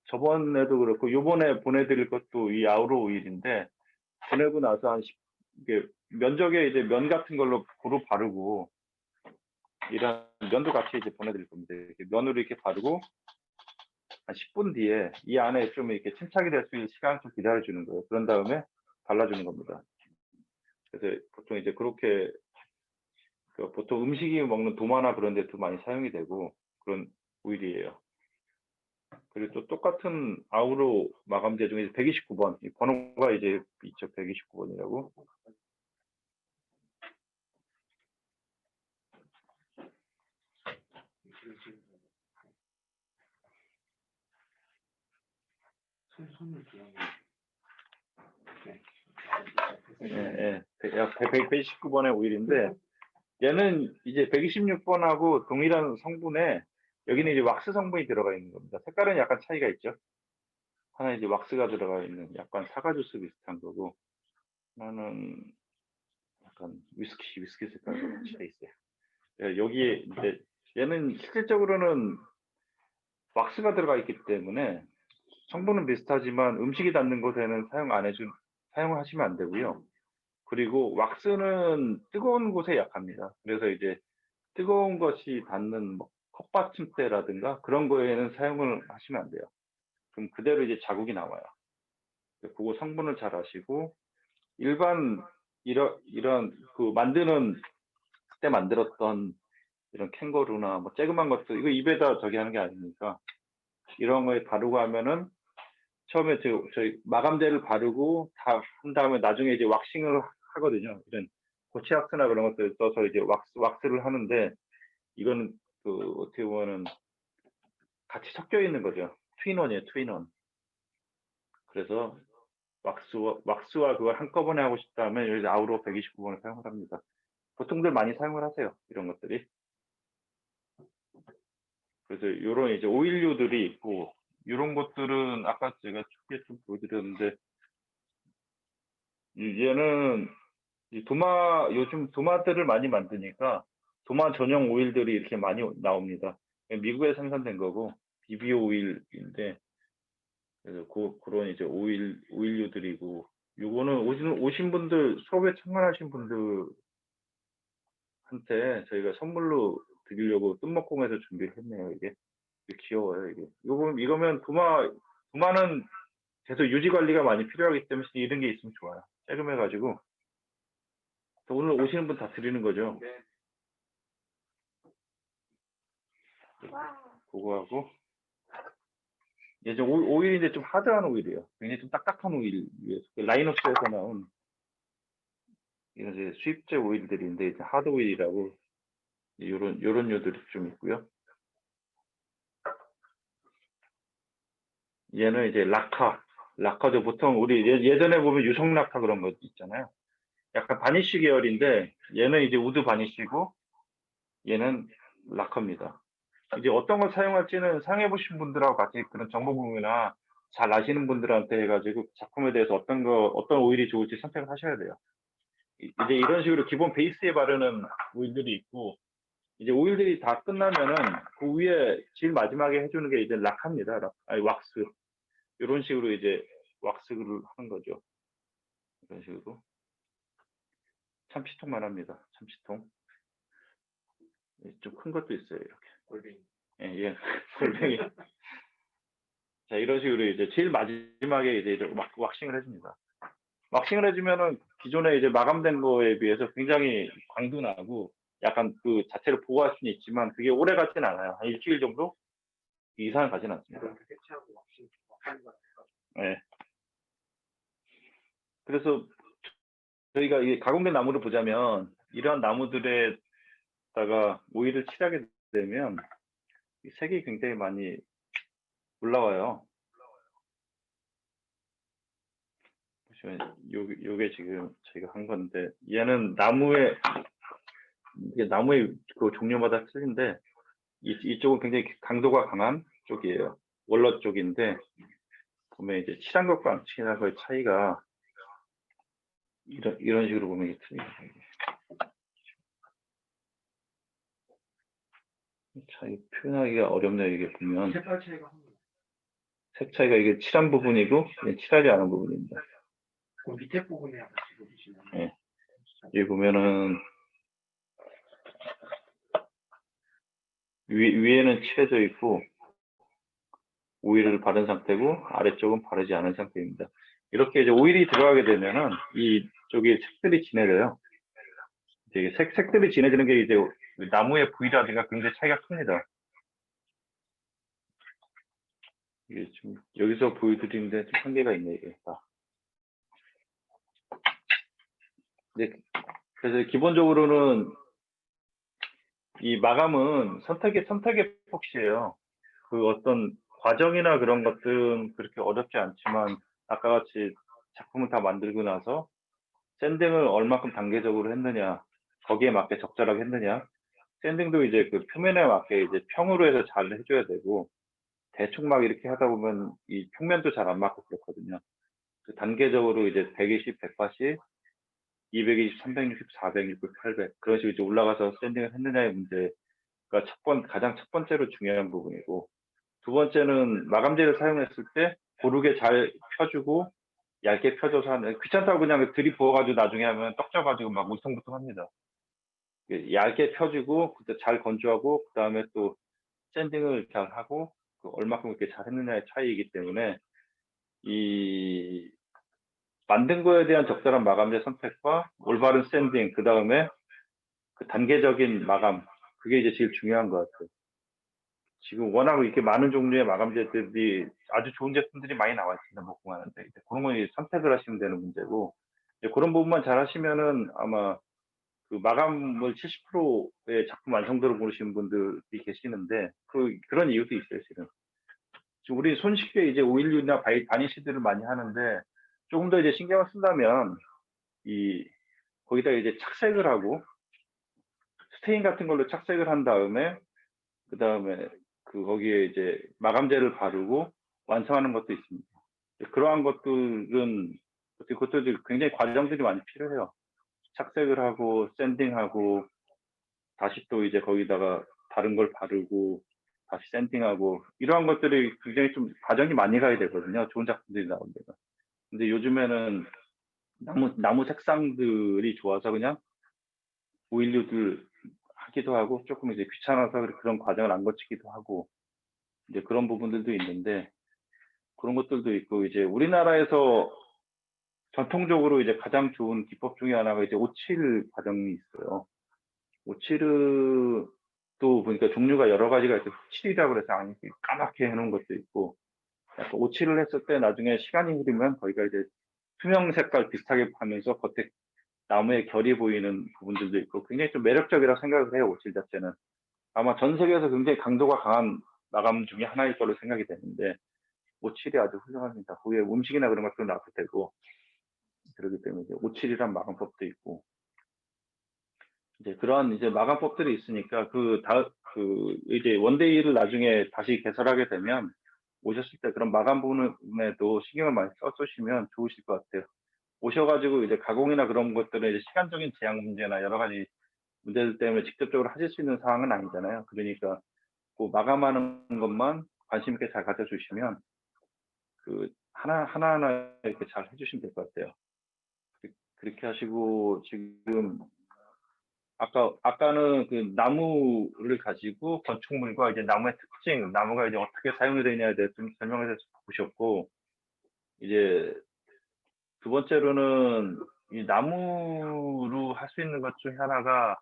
저번에도 그렇고 요번에 보내드릴 것도 이 아우로 오일인데 보내고 나서 이게 면적에 이제 면 같은 걸로 고루 바르고 이런 면도 같이 이제 보내드릴 겁니다. 이렇게 면으로 이렇게 바르고 한 10분 뒤에 이 안에 좀 이렇게 침착이 될 수 있는 시간을 좀 기다려주는 거예요. 그런 다음에 발라주는 겁니다. 그래서 보통 이제 그렇게 보통 음식이 먹는 도마나 그런 데도 많이 사용이 되고 그런 오일이에요. 그리고 또 똑같은 아우로 마감재 중에 129번, 이 번호가 이제 있죠. 129번이라고. 예, 129번의 오일인데 얘는 이제 126번하고 동일한 성분에 여기는 이제 왁스 성분이 들어가 있는 겁니다. 색깔은 약간 차이가 있죠. 하나 이제 왁스가 들어가 있는 약간 사과 주스 비슷한 거고 하나는 약간 위스키 색깔로 같이 돼 있어요. 예, 여기에 이제 얘는 실질적으로는 왁스가 들어가 있기 때문에 성분은 비슷하지만 음식이 닿는 곳에는 사용을 하시면 안 되고요. 그리고 왁스는 뜨거운 곳에 약합니다. 그래서 이제 뜨거운 것이 닿는 뭐 컵받침대라든가 그런 거에는 사용을 하시면 안 돼요. 그럼 그대로 이제 자국이 나와요. 그거 성분을 잘 아시고 일반 이런 그 그때 만들었던 이런 캥거루나 뭐 쬐그만 것들 이거 입에다 저기 하는 게 아니니까 이런 거에 바르고 하면은 처음에 저희 마감재를 바르고 다 한 다음에 나중에 이제 왁싱을 하거든요. 이런 고체 왁스나 그런 것들 써서 이제 왁스를 하는데 이거는 그 어떻게 보면은 같이 섞여 있는 거죠. 트윈원이에요, 트윈원. 그래서 왁스와 그걸 한꺼번에 하고 싶다면 여기 아우로 129번을 사용을 합니다. 보통들 많이 사용을 하세요. 이런 것들이. 그래서 이런 이제 오일류들이 있고 이런 것들은 아까 제가 쉽게 좀 보여드렸는데 얘는 요즘 도마들을 많이 만드니까 도마 전용 오일들이 이렇게 많이 나옵니다. 미국에 생산된 거고 BBO 오일인데 그래서 그런 이제 오일류들이고 요거는 오신 분들, 수업에 참관하신 분들한테 저희가 선물로 드리려고 뜬목공에서 준비를 했네요. 이게 귀여워요. 이게 이거면 부마는 계속 유지 관리가 많이 필요하기 때문에 이런 게 있으면 좋아요. 쬐금해가지고 오늘 오시는 분 다 드리는 거죠. 그거 하고 이제 좀 오일인데 좀 하드한 오일이에요. 굉장히 좀 딱딱한 오일 위에서 라이너스에서 나온 이런 이제 수입제 오일들인데 이제 하드 오일이라고 요런 류들이 좀 있고요. 얘는 이제 락카죠. 보통 우리 예전에 보면 유성 락카 그런 거 있잖아요. 약간 바니쉬 계열인데 얘는 이제 우드 바니쉬고 얘는 락카입니다. 이제 어떤 걸 사용할지는 사용해 보신 분들하고 같이 그런 정보 공유나 잘 아시는 분들한테 해가지고 작품에 대해서 어떤 오일이 좋을지 선택을 하셔야 돼요. 이제 이런 식으로 기본 베이스에 바르는 오일들이 있고 이제 오일들이 다 끝나면은 그 위에 제일 마지막에 해주는 게 이제 락합니다. 왁스. 이런 식으로 이제 왁스를 하는 거죠. 이런 식으로. 참치통만 합니다. 참치통. 좀 큰 것도 있어요. 이렇게. 골뱅이. 예. 골뱅이. 자, 이런 식으로 이제 제일 마지막에 이제 왁싱을 해줍니다. 왁싱을 해주면은 기존에 이제 마감된 거에 비해서 굉장히 광도 나고 약간 그 자체를 보호할 수는 있지만 그게 오래 가진 않아요. 한 일주일 정도 이상은 가진 않습니다. 네. 그래서 저희가 이 가공된 나무를 보자면 이러한 나무들에다가 오일을 칠하게 되면 이 색이 굉장히 많이 올라와요. 보시면 요게 지금 저희가 한 건데 얘는 나무의 그 종류마다 틀린데 이쪽은 굉장히 강도가 강한 쪽이에요. 원로 쪽인데 보면 이제 칠한 것과 안 칠한 거의 차이가 이런 식으로 보면 이게 틀립니다. 차이 표현하기가 어렵네요. 이게 보면 색 차이가 이게 칠한 부분이고 칠하지 않은 부분입니다. 그 밑에 부분에 같이 보시면 네. 여기 보면은 위에는 칠해져 있고 오일을 바른 상태고 아래쪽은 바르지 않은 상태입니다. 이렇게 이제 오일이 들어가게 되면은 이쪽에 색들이 진해져요. 이제 색들이 진해지는 게 이제 나무의 부위라든가 굉장히 차이가 큽니다. 이게 좀 여기서 보여드리는데 좀 한계가 있네 이게. 네, 그래서 기본적으로는 이 마감은 선택의 폭시예요. 그 어떤 과정이나 그런 것들은 그렇게 어렵지 않지만 아까 같이 작품을 다 만들고 나서 샌딩을 얼마큼 단계적으로 했느냐, 거기에 맞게 적절하게 했느냐, 샌딩도 이제 그 표면에 맞게 이제 평으로 해서 잘 해줘야 되고 대충 막 이렇게 하다 보면 이 평면도 잘 안 맞고 그렇거든요. 그 단계적으로 이제 120, 180, 220, 360, 460, 800 그런 식으로 이제 올라가서 샌딩을 했느냐의 문제가 가장 첫 번째로 중요한 부분이고 두 번째는 마감재를 사용했을 때 고르게 잘 펴주고 얇게 펴줘서 하는 귀찮다고 그냥 들이부어가지고 나중에 하면 떡져가지고 막 울퉁불퉁합니다. 얇게 펴주고 그때 잘 건조하고 그 다음에 또 샌딩을 잘 하고 얼마큼 이렇게 잘 했느냐의 차이이기 때문에 이 만든 거에 대한 적절한 마감재 선택과 올바른 샌딩 그 다음에 그 단계적인 마감 그게 이제 제일 중요한 것 같아요. 지금 워낙 이렇게 많은 종류의 마감재들이 아주 좋은 제품들이 많이 나와 있습니다. 목공하는데 그런 건 선택을 하시면 되는 문제고 그런 부분만 잘 하시면은 아마 그 마감을 70%의 작품 완성도를 보시는 분들이 계시는데 그런 이유도 있어요. 지금 우리 손쉽게 이제 오일류나 바니쉬들을 많이 하는데 조금 더 이제 신경을 쓴다면 거기다 이제 착색을 하고 스테인 같은 걸로 착색을 한 다음에 그 다음에 거기에 이제 마감재를 바르고 완성하는 것도 있습니다. 그러한 것들은 그것도 굉장히 과정들이 많이 필요해요. 착색을 하고 샌딩하고 다시 또 이제 거기다가 다른 걸 바르고 다시 샌딩하고 이러한 것들이 굉장히 좀 과정이 많이 가야 되거든요. 좋은 작품들이 나오려면. 근데 요즘에는 나무 색상들이 좋아서 그냥 오일류들 하기도 하고 조금 이제 귀찮아서 그런 과정을 안 거치기도 하고 이제 그런 부분들도 있는데 그런 것들도 있고 이제 우리나라에서 전통적으로 이제 가장 좋은 기법 중에 하나가 이제 오칠 과정이 있어요. 오칠도 보니까 종류가 여러 가지가 있어요. 칠이라고 그래서 아니 까맣게 해놓은 것도 있고 약간 오칠을 했을 때 나중에 시간이 흐르면 거기가 이제 투명 색깔 비슷하게 하면서 겉에 나무의 결이 보이는 부분들도 있고 굉장히 좀 매력적이라고 생각을 해요. 오칠 자체는 아마 전 세계에서 굉장히 강도가 강한 마감 중에 하나일 거로 생각이 되는데 오칠이 아주 훌륭합니다. 후에 음식이나 그런 것도 놔도 되고 그렇기 때문에 이제 오칠이란 마감법도 있고 이제 그런 이제 마감법들이 있으니까 이제 원데이를 나중에 다시 개설하게 되면 오셨을 때 그런 마감 부분에도 신경을 많이 써주시면 좋으실 것 같아요. 오셔가지고 이제 가공이나 그런 것들은 이제 시간적인 제약 문제나 여러 가지 문제들 때문에 직접적으로 하실 수 있는 상황은 아니잖아요. 그러니까 그 마감하는 것만 관심 있게 잘 가져주시면 그 하나하나 이렇게 잘 해주시면 될 것 같아요. 그렇게 하시고 지금 아까는 그 나무를 가지고 건축물과 이제 나무의 특징, 나무가 이제 어떻게 사용이 되냐에 대해서 좀 설명을 해서 보셨고 이제 두 번째로는 이 나무로 할 수 있는 것 중에 하나가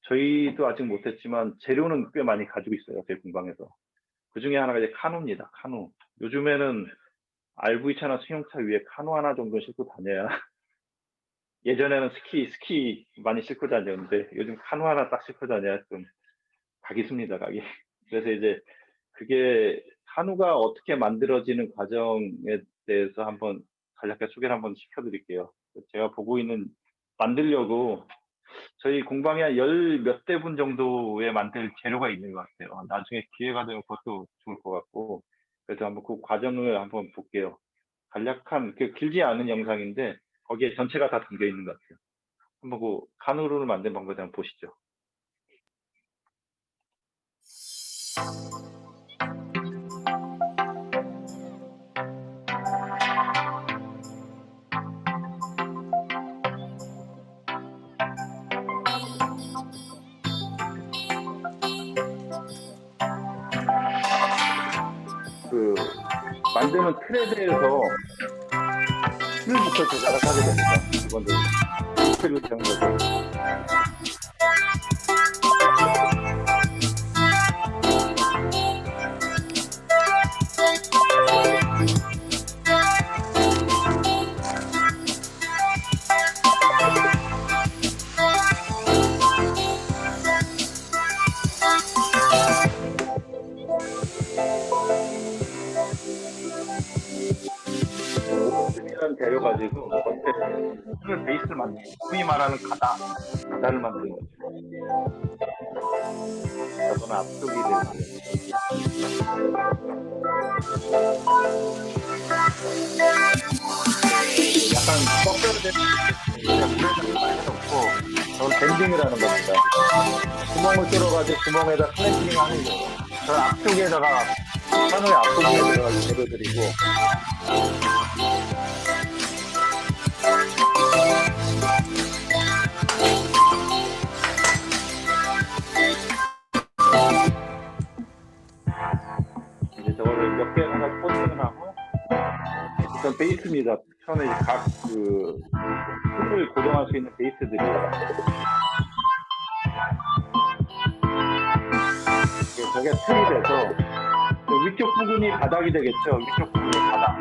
저희도 아직 못했지만 재료는 꽤 많이 가지고 있어요. 저희 공방에서. 그 중에 하나가 이제 카누입니다. 카누. 요즘에는 RV차나 승용차 위에 카누 하나 정도 싣고 다녀야 예전에는 스키 많이 싣고 다녔는데 요즘 카누 하나 딱 싣고 다녀야 좀 가기 습니다, 가기. 그래서 이제 그게 카누가 어떻게 만들어지는 과정에 대해서 한번 간략하게 소개를 한번 시켜드릴게요. 제가 보고 있는 만들려고 저희 공방에 한 열 몇 대분 정도에 만들 재료가 있는 것 같아요. 나중에 기회가 되면 그것도 좋을 것 같고 그래서 한번 그 과정을 한번 볼게요. 간략한 길지 않은 영상인데 거기에 전체가 다 담겨 있는 것 같아요. 한번 그 카누를 만드는 방법에 한번 보시죠. 그 만드는 틀에 대해서 틀부터 제작을 하게 됩니다. 기본적으로 틀을 정한 거죠. 오븐이라는 재료 가지고 겉에 틀을 베이스를 만드는 거죠. 소위 말하는 가다를 만드는 거죠. 저거는 앞쪽이 되고 약간 꺾여야 물에다가 많이 넣고 저는 밴딩이라는 겁니다. 구멍을 뚫어가지고 구멍에다 클렌징 하는 거예요. 저는 앞쪽에다가 산호의 앞쪽에 들어가서 재료들이고 이제 저거를 몇 개 하나 코팅을 하고 일단 베이스입니다. 처음에 이제 각 틀을 고정할 수 있는 베이스들이 저게 틀이 돼서 위쪽 부분이 바닥이 되겠죠. 위쪽 부분이 바닥.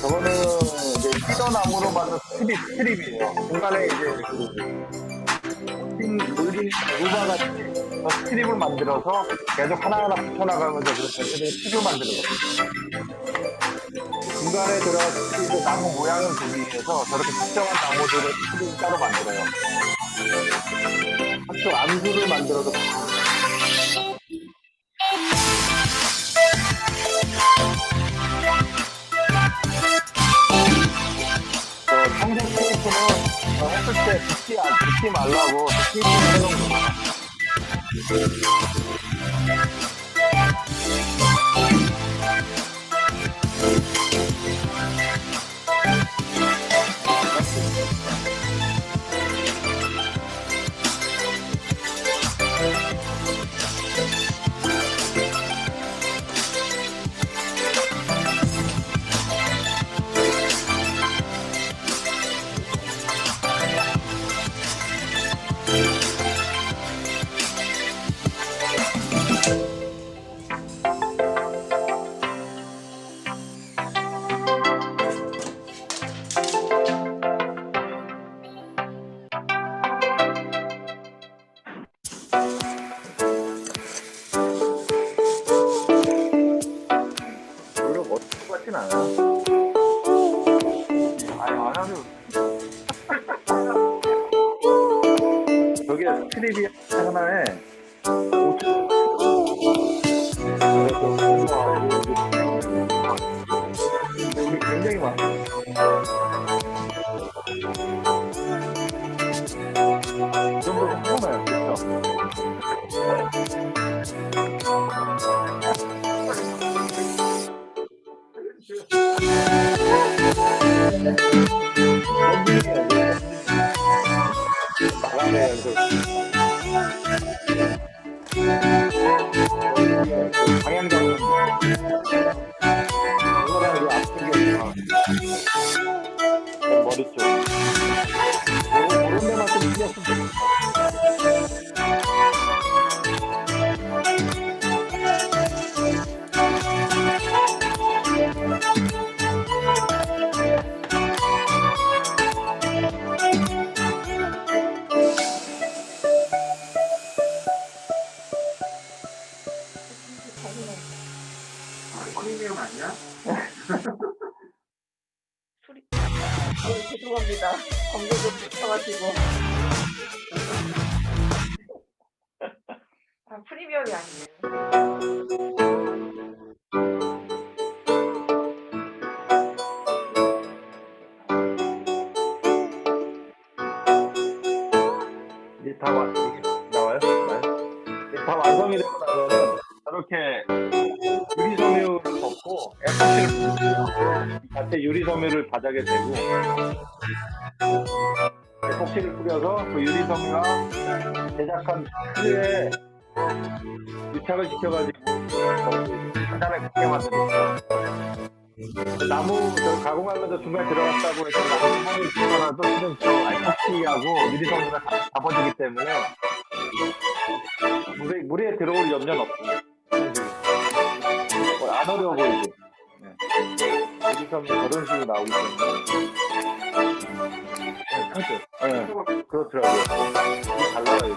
저거는 이제 피더나무로 만든 스트립이에요. 중간에 이제 물린 루바같이 스트립을 만들어서 계속 하나하나 붙여나가면서 그렇게 스트립을 만드는 거예요. 중간에 들어간 스트립의 나무 모양을 보기 위해서 저렇게 특정한 나무들을 스트립을 따로 만들어요. 한쪽 암수를 만들어서 듣지 말라고 듣기 해놓은 거야. 노력 어떻게 같진 않아. 아니 안 하면 저게 트리비아 하나에 5천 우리 굉장히 많아. 이 정도면 하나요, 그렇죠? 방향장은 이거랑 앞쪽에 머리 쪽 이런 데만 좀 신경 쓰면 프리미엄 아니야? 죄송합니다. 광고 좀 붙여가지고. 아, 프리미엄이 아니에요. 이제 다 나와요? 이제 다 완성이 되고 나서는 저렇게 유리섬유를 덮고 에포치를 자체 유리섬유를 바닥에 대고 에포치를 뿌려서 그 유리섬유와 제작한 틀에 유착을 시켜가지고 하나에 굳게 만들었어요. 나무 저 가공하면서 중간에 들어갔다고 해서 나무 구멍을 뚫어놔도 지금 저 아이포치하고 유리섬유가 다 잡아주기 때문에 물에 들어올 염려는 없어요. 안 어려워 보이지? 네. 유리섬유 저런 식으로 나오기 때문에 네, 그렇더라고요. 잘 나와요.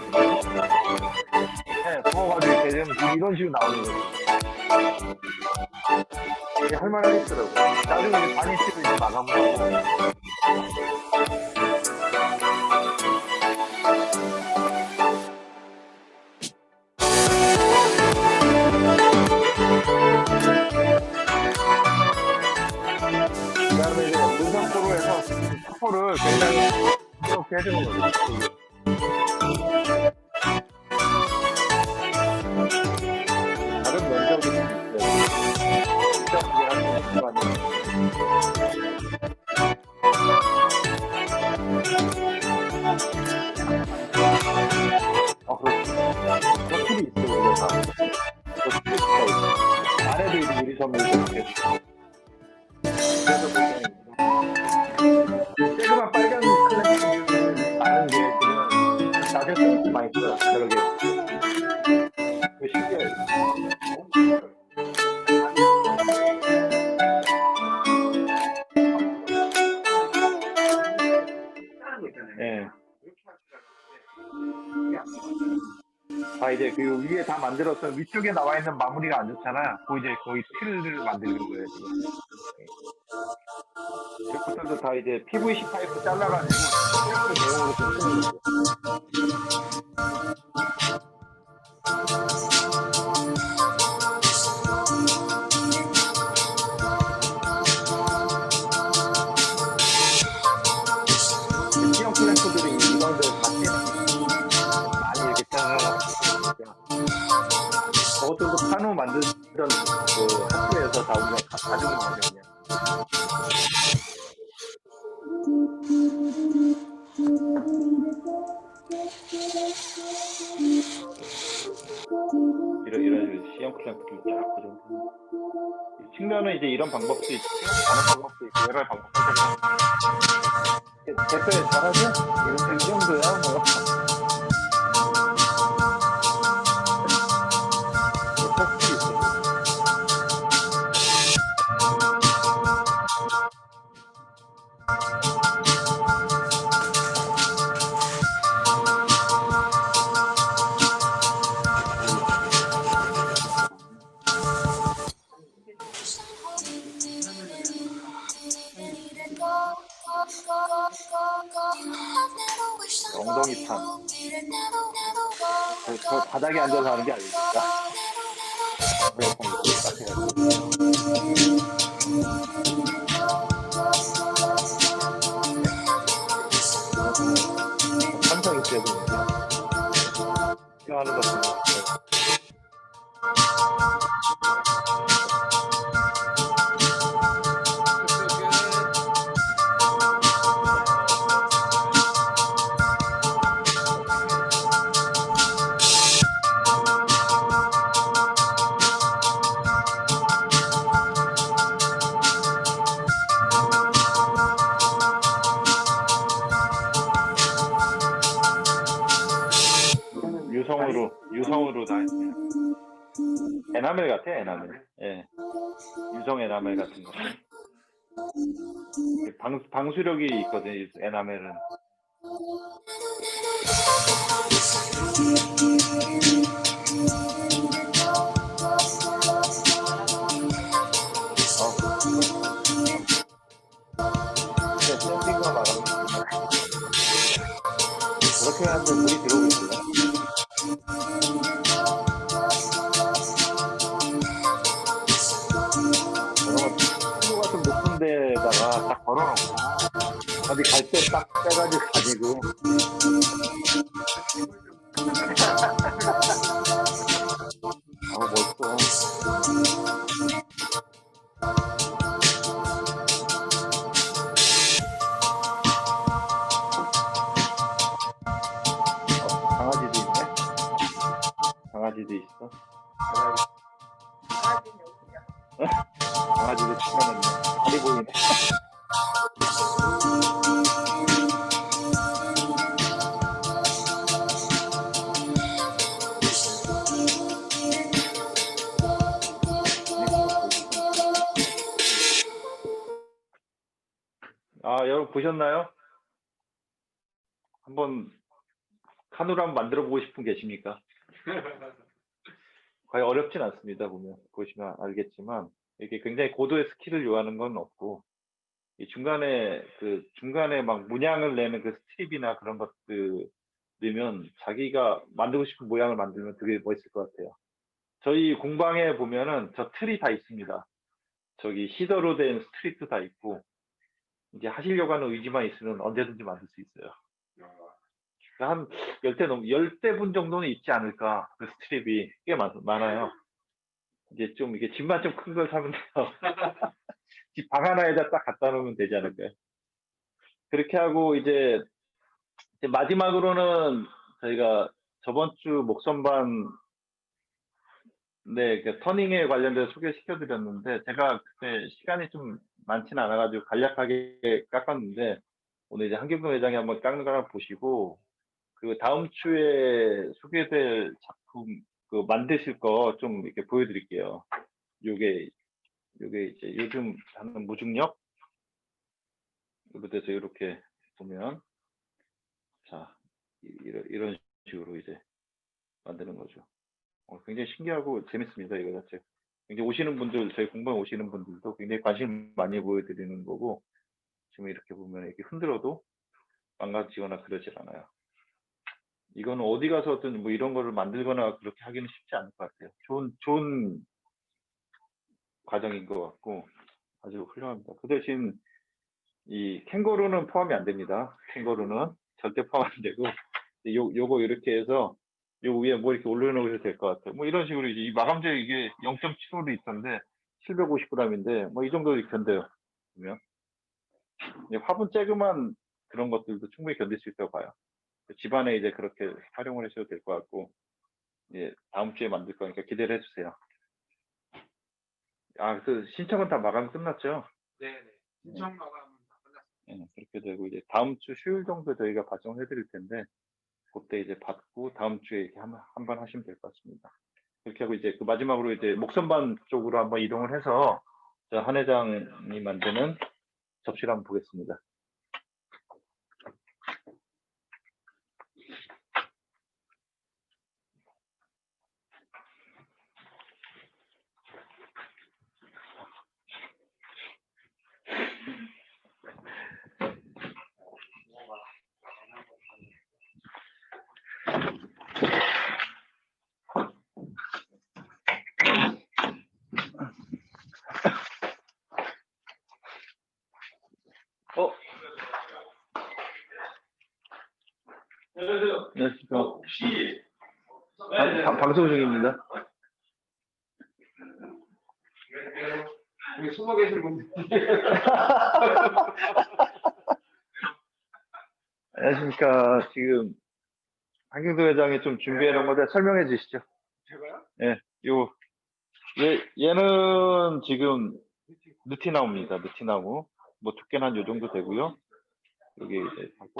네, 부어가지고 되면 이런 식으로 나오는 거죠. 이게 할만하겠더라고요. 나중에 이제 바니쉬로 이제 마감을 하고. 그다음에 이제 문상포로 해서 사포를 굉장히 이렇게 해주는 거죠. 다른 면적이 있어요. 그렇죠. 그 팁이 있어요, 우리가 다. 그 팁이 있어요. 안에도 이제 유리섬유를 이렇게. 그래서 조그만 빨간 클래스를 아는 게 그냥 나중에 쓸수 많이 써요. 그러게. 그 신기해요. 예. 다 이제 그 위에 다 만들어서 위쪽에 나와 있는 마무리가 안 좋잖아. 그 이제 거의 틀을 만드는 거예요, 지금. 이것들도 다 이제 PVC 파이프 잘라가지고 셀프 대용으로 좀 쓰는 거죠. T형 클램프들이 이방들 저것들도 판우 만들던 그 학교에서 다 우리가 가져온 거거든요. 이런 식으로 시험 클램프를 쫙 고정. 측면은 이제 이런 방법도 있고 다른 방법도 있고 여러 방법을 대표에 잘하죠? 이 정도야 뭐. 팩트 있어. 엉덩이 판. 저 바닥에 앉아서 하는 게 아닙니까? 항상 있어야 되니까. 이거 하는 거 같아요. 유성으로 다 했네요. 에나멜 같아, 에나멜. 예. 유성 에나멜 같은 거. 방수력이 있거든요, 에나멜은. 샌딩과 말하면 그렇게 하는데 물이 들어오고 있어요. 친구가 좀 높은 데다가 딱 걸어놓고 어디 갈 때 딱 빼가지고 가지고 멋있어. 강아지도 있네. 강아지도 있어. 강아지는 여기야. 강아지도 치면은 다리 보이네. 아, 여러분 보셨나요? 한번 카누를 한번 만들어 보고 싶은 분 계십니까? 거의 어렵진 않습니다. 보시면 알겠지만 이게 굉장히 고도의 스킬을 요하는 건 없고 이 중간에 막 문양을 내는 그 스트립이나 그런 것들 넣으면 자기가 만들고 싶은 모양을 만들면 되게 멋있을 것 같아요. 저희 공방에 보면은 저 틀이 다 있습니다. 저기 히더로 된 스트립도 다 있고 이제 하시려고 하는 의지만 있으면 언제든지 만들 수 있어요. 한 10대 분 정도는 있지 않을까. 그 스트립이 꽤 많아요. 이제 좀 이게 집만 좀 큰 걸 사면 돼요. 집 방 하나에다 딱 갖다 놓으면 되지 않을까요? 그렇게 하고 이제 마지막으로는 저희가 저번 주 목선반 그 터닝에 관련돼서 소개시켜 드렸는데 제가 그때 시간이 좀 많지는 않아 가지고 간략하게 깎았는데 오늘 이제 한경동 회장이 한번 깎는 걸 한번 보시고 그 다음 주에 소개될 작품 그 만드실 거 좀 이렇게 보여드릴게요. 요게 이제 요즘 하는 무중력 이로 돼서 이렇게 보면 자 이런 식으로 이제 만드는 거죠. 굉장히 신기하고 재밌습니다. 이거 자체. 굉장히 오시는 분들 저희 공방에 오시는 분들도 굉장히 관심 많이 보여드리는 거고 지금 이렇게 보면 이렇게 흔들어도 망가지거나 그러질 않아요. 이거는 어디 가서든 뭐 이런 거를 만들거나 그렇게 하기는 쉽지 않을 것 같아요. 좋은 과정인 것 같고 아주 훌륭합니다. 그 대신 이 캥거루는 포함이 안 됩니다. 캥거루는 절대 포함 안 되고 요거 이렇게 해서 요 위에 뭐 이렇게 올려놓으셔도 될 것 같아요. 뭐 이런 식으로 이제 이 마감재 이게 0.75도 있던데 750g인데 뭐 이 정도 견뎌요. 보면 화분 쬐그만 그런 것들도 충분히 견딜 수 있다고 봐요. 집안에 이제 그렇게 활용을 하셔도 될 것 같고, 예, 다음 주에 만들 거니까 기대를 해주세요. 아, 그 신청은 다 마감 끝났죠? 네네. 신청 마감은 다 끝났습니다. 예, 그렇게 되고 이제 다음 주 수요일 정도 저희가 발송해 드릴 텐데 그때 이제 받고 다음 주에 이렇게 한번 하시면 될 것 같습니다. 그렇게 하고 이제 그 마지막으로 이제 목선반 쪽으로 한번 이동을 해서 한 회장이 만드는 접시를 한번 보겠습니다. 안녕하십니까. 혹시 방송 중입니다. 여기 숨어 계신 분들. 안녕하십니까. 지금 한경도 회장이 좀 준비해 놓은 건데 설명해 주시죠. 제가요? 예, 얘는 지금 느티나무입니다. 느티나무. 뭐 두께는 한 요 정도 되고요. 여기 이제 하고,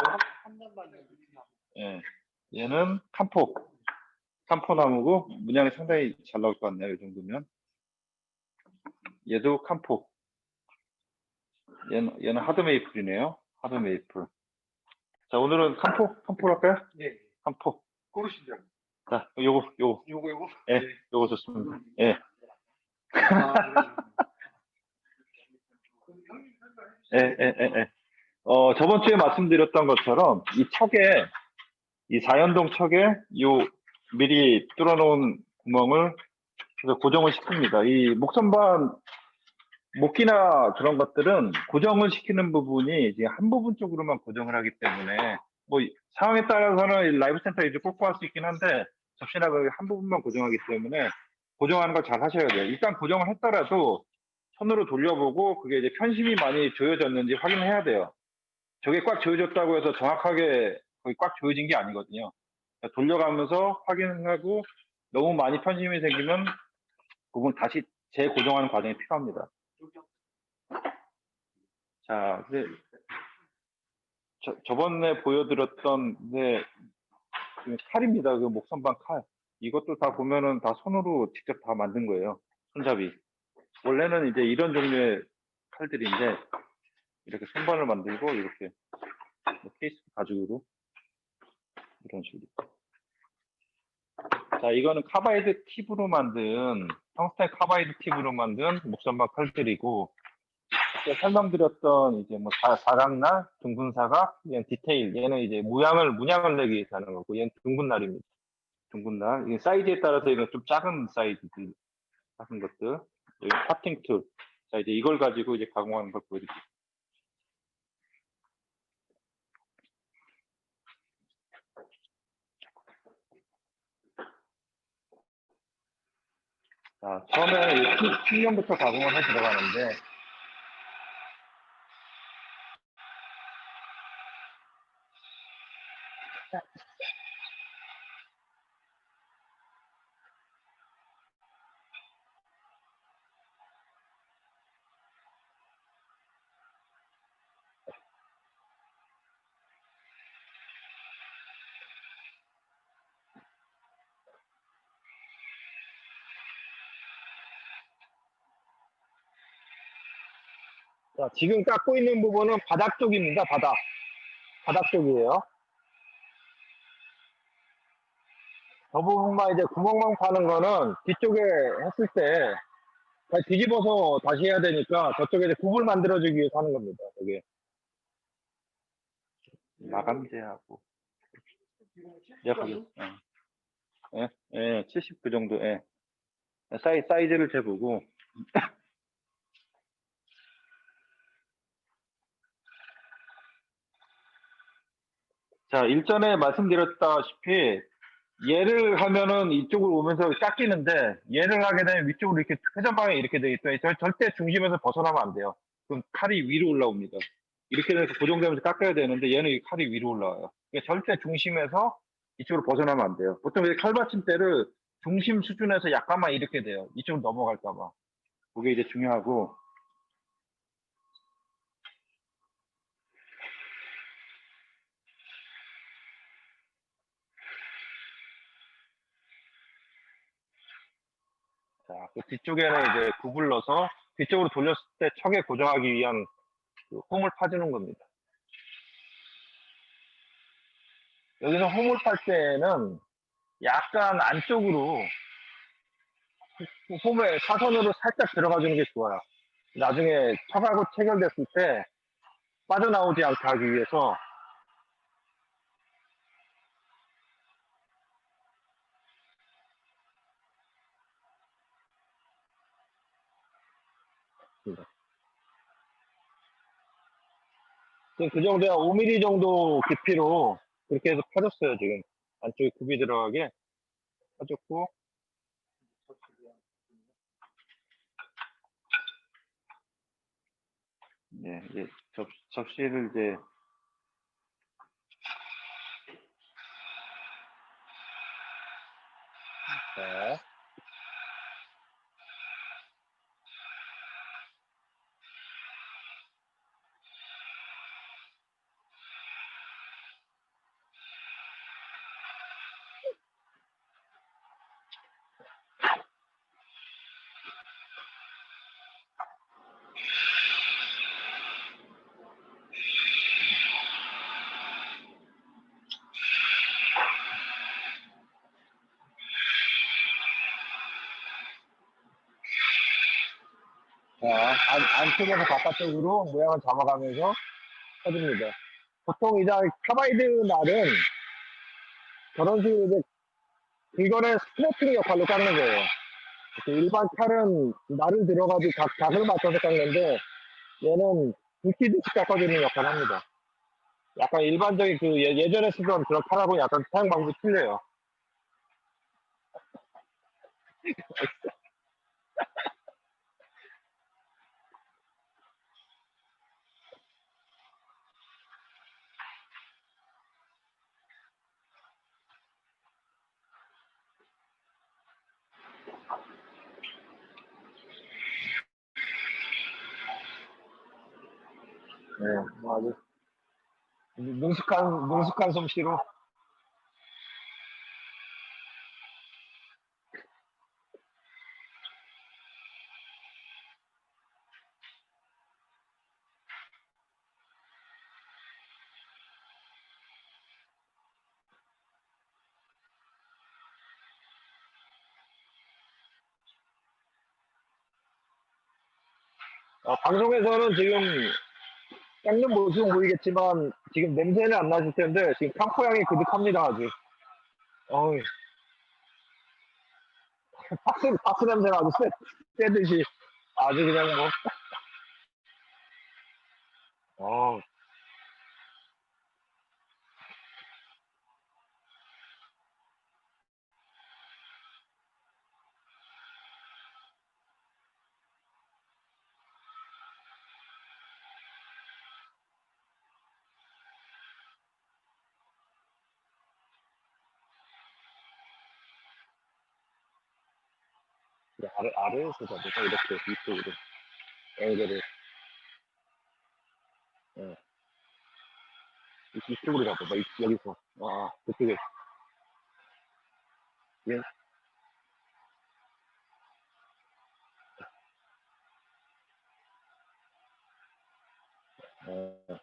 예, 얘는 캄포나무고 문양이 상당히 잘 나올 것 같네요. 이 정도면. 얘도 캄포. 얘는 하드메이플이네요. 하드메이플. 자, 오늘은 캄포로 할까요? 네. 캄포. 고르시죠. 자, 요거. 요거? 예, 네. 요거 좋습니다. 예. 예. 저번 주에 말씀드렸던 것처럼 이 척에, 이 4연동 척에 요 미리 뚫어놓은 구멍을 그래서 고정을 시킵니다. 이 목선반 목기나 그런 것들은 고정을 시키는 부분이 이제 한 부분 쪽으로만 고정을 하기 때문에 뭐 상황에 따라서는 라이브 센터 이제 꽂고 할 수 있긴 한데 접시나 한 부분만 고정하기 때문에 고정하는 걸 잘 하셔야 돼요. 일단 고정을 했더라도 손으로 돌려보고 그게 이제 편심이 많이 조여졌는지 확인해야 돼요. 저게 꽉 조여졌다고 해서 정확하게 거기 꽉 조여진 게 아니거든요. 돌려가면서 확인하고 너무 많이 편심이 생기면 그건 다시 재고정하는 과정이 필요합니다. 자, 이제 저번에 보여드렸던 그 칼입니다. 그 목선반 칼. 이것도 다 보면은 다 손으로 직접 다 만든 거예요. 손잡이. 원래는 이제 이런 종류의 칼들인데 이렇게 선반을 만들고 이렇게 케이스 가죽으로 이런 식으로. 자, 이거는 카바이드 팁으로 만든 텅스텐 카바이드 팁으로 만든 목선반 칼들이고 아까 설명드렸던 이제 뭐 사각날, 둥근사각, 얘는 디테일, 얘는 이제 문양을 내기 위해서 하는 거고 얘는 둥근날입니다. 둥근날. 이게 사이즈에 따라서 이건 좀 작은 사이즈들 같은 것들. 여기 파팅 툴. 자, 이제 이걸 가지고 이제 가공하는 걸 보여드릴게요. 자, 처음에 핀면부터 가공을 해 들어가는데 자, 지금 깎고 있는 부분은 바닥 쪽입니다. 바닥 쪽이에요. 저 부분만 이제 구멍만 파는 거는 뒤쪽에 했을 때 다시 뒤집어서 다시 해야 되니까 저쪽에 이제 굽을 만들어주기 위해서 하는 겁니다. 여기 마감재하고 약하게 예, 70 그 정도. 예. 사이즈를 재보고 자, 일전에 말씀드렸다시피 얘를 하면은 이쪽으로 오면서 깎이는데 얘를 하게 되면 위쪽으로 이렇게 회전방향이 이렇게 되기 때문에 절대 중심에서 벗어나면 안 돼요. 그럼 칼이 위로 올라옵니다. 이렇게 돼서 고정되면서 깎아야 되는데 얘는 이 칼이 위로 올라와요. 그러니까 절대 중심에서 이쪽으로 벗어나면 안 돼요. 보통 이제 칼받침대를 중심 수준에서 약간만 이렇게 돼요. 이쪽으로 넘어갈까 봐. 그게 이제 중요하고. 자, 그 뒤쪽에는 이제 구불러서 뒤쪽으로 돌렸을 때 척에 고정하기 위한 그 홈을 파주는 겁니다. 여기서 홈을 팔 때는 약간 안쪽으로 홈에 사선으로 살짝 들어가 주는 게 좋아요. 나중에 척하고 체결됐을 때 빠져나오지 않게 하기 위해서. 지금 그 정도야 5mm 정도 깊이로 그렇게 해서 파줬어요. 지금 안쪽에 굽이 들어가게 파줬고. 네, 이제 접시를 이제 자, 안쪽에서 바깥쪽으로 모양을 잡아가면서 해줍니다. 보통 이제 카바이드 날은 저런 식으로 이제 이거는 스크래핑 역할로 깎는 거예요. 일반 칼은 날을 들어가지고 각을 맞춰서 깎는데 얘는 굵기듯이 깎아주는 역할을 합니다. 약간 일반적인 그 예전에 쓰던 그런 칼하고 약간 사용 방법이 틀려요. 네, 아주 능숙한 솜씨로. 방송에서는 지금 깎는 모습은 보이겠지만 지금 냄새는 안 나실 텐데 지금 캉포향이 그득합니다 아주. 어이, 파스 냄새가 아주 세듯이 아주 그냥 뭐. 어, 아래에서 잡을까 이렇게 위쪽으로 앵글을. 예. 이쪽으로 잡아봐. 여기서. 그쪽에. 예. 어,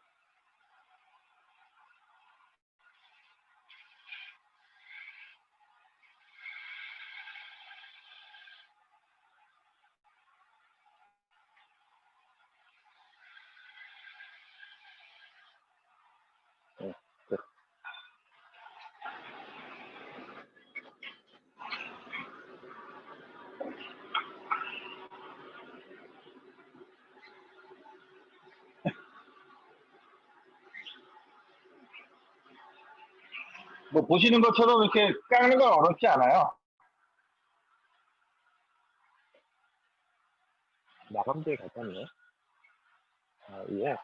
어, 그, 뭐 보시는 것처럼 이렇게 깎는 건 어렵지 않아요. 마감재 같았네. 아, 예.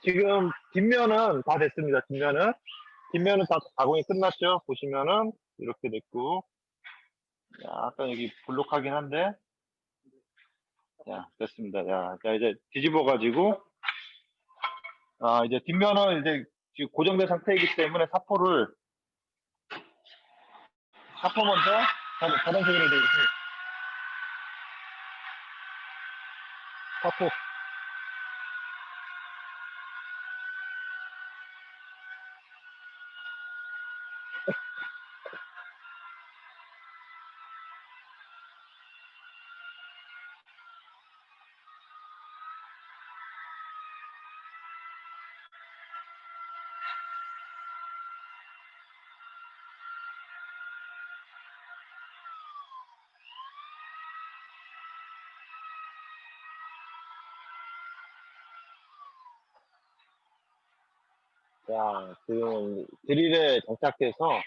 지금 뒷면은 다 됐습니다. 뒷면은 다 가공이 끝났죠. 보시면은 이렇게 됐고, 약간 여기 불룩하긴 한데, 자, 됐습니다. 자, 이제 뒤집어 가지고, 이제 뒷면은 이제 지금 고정된 상태이기 때문에 사포 먼저 다른 식으로 되어 있습니다. 사포. 자, 지금 드릴에 장착해서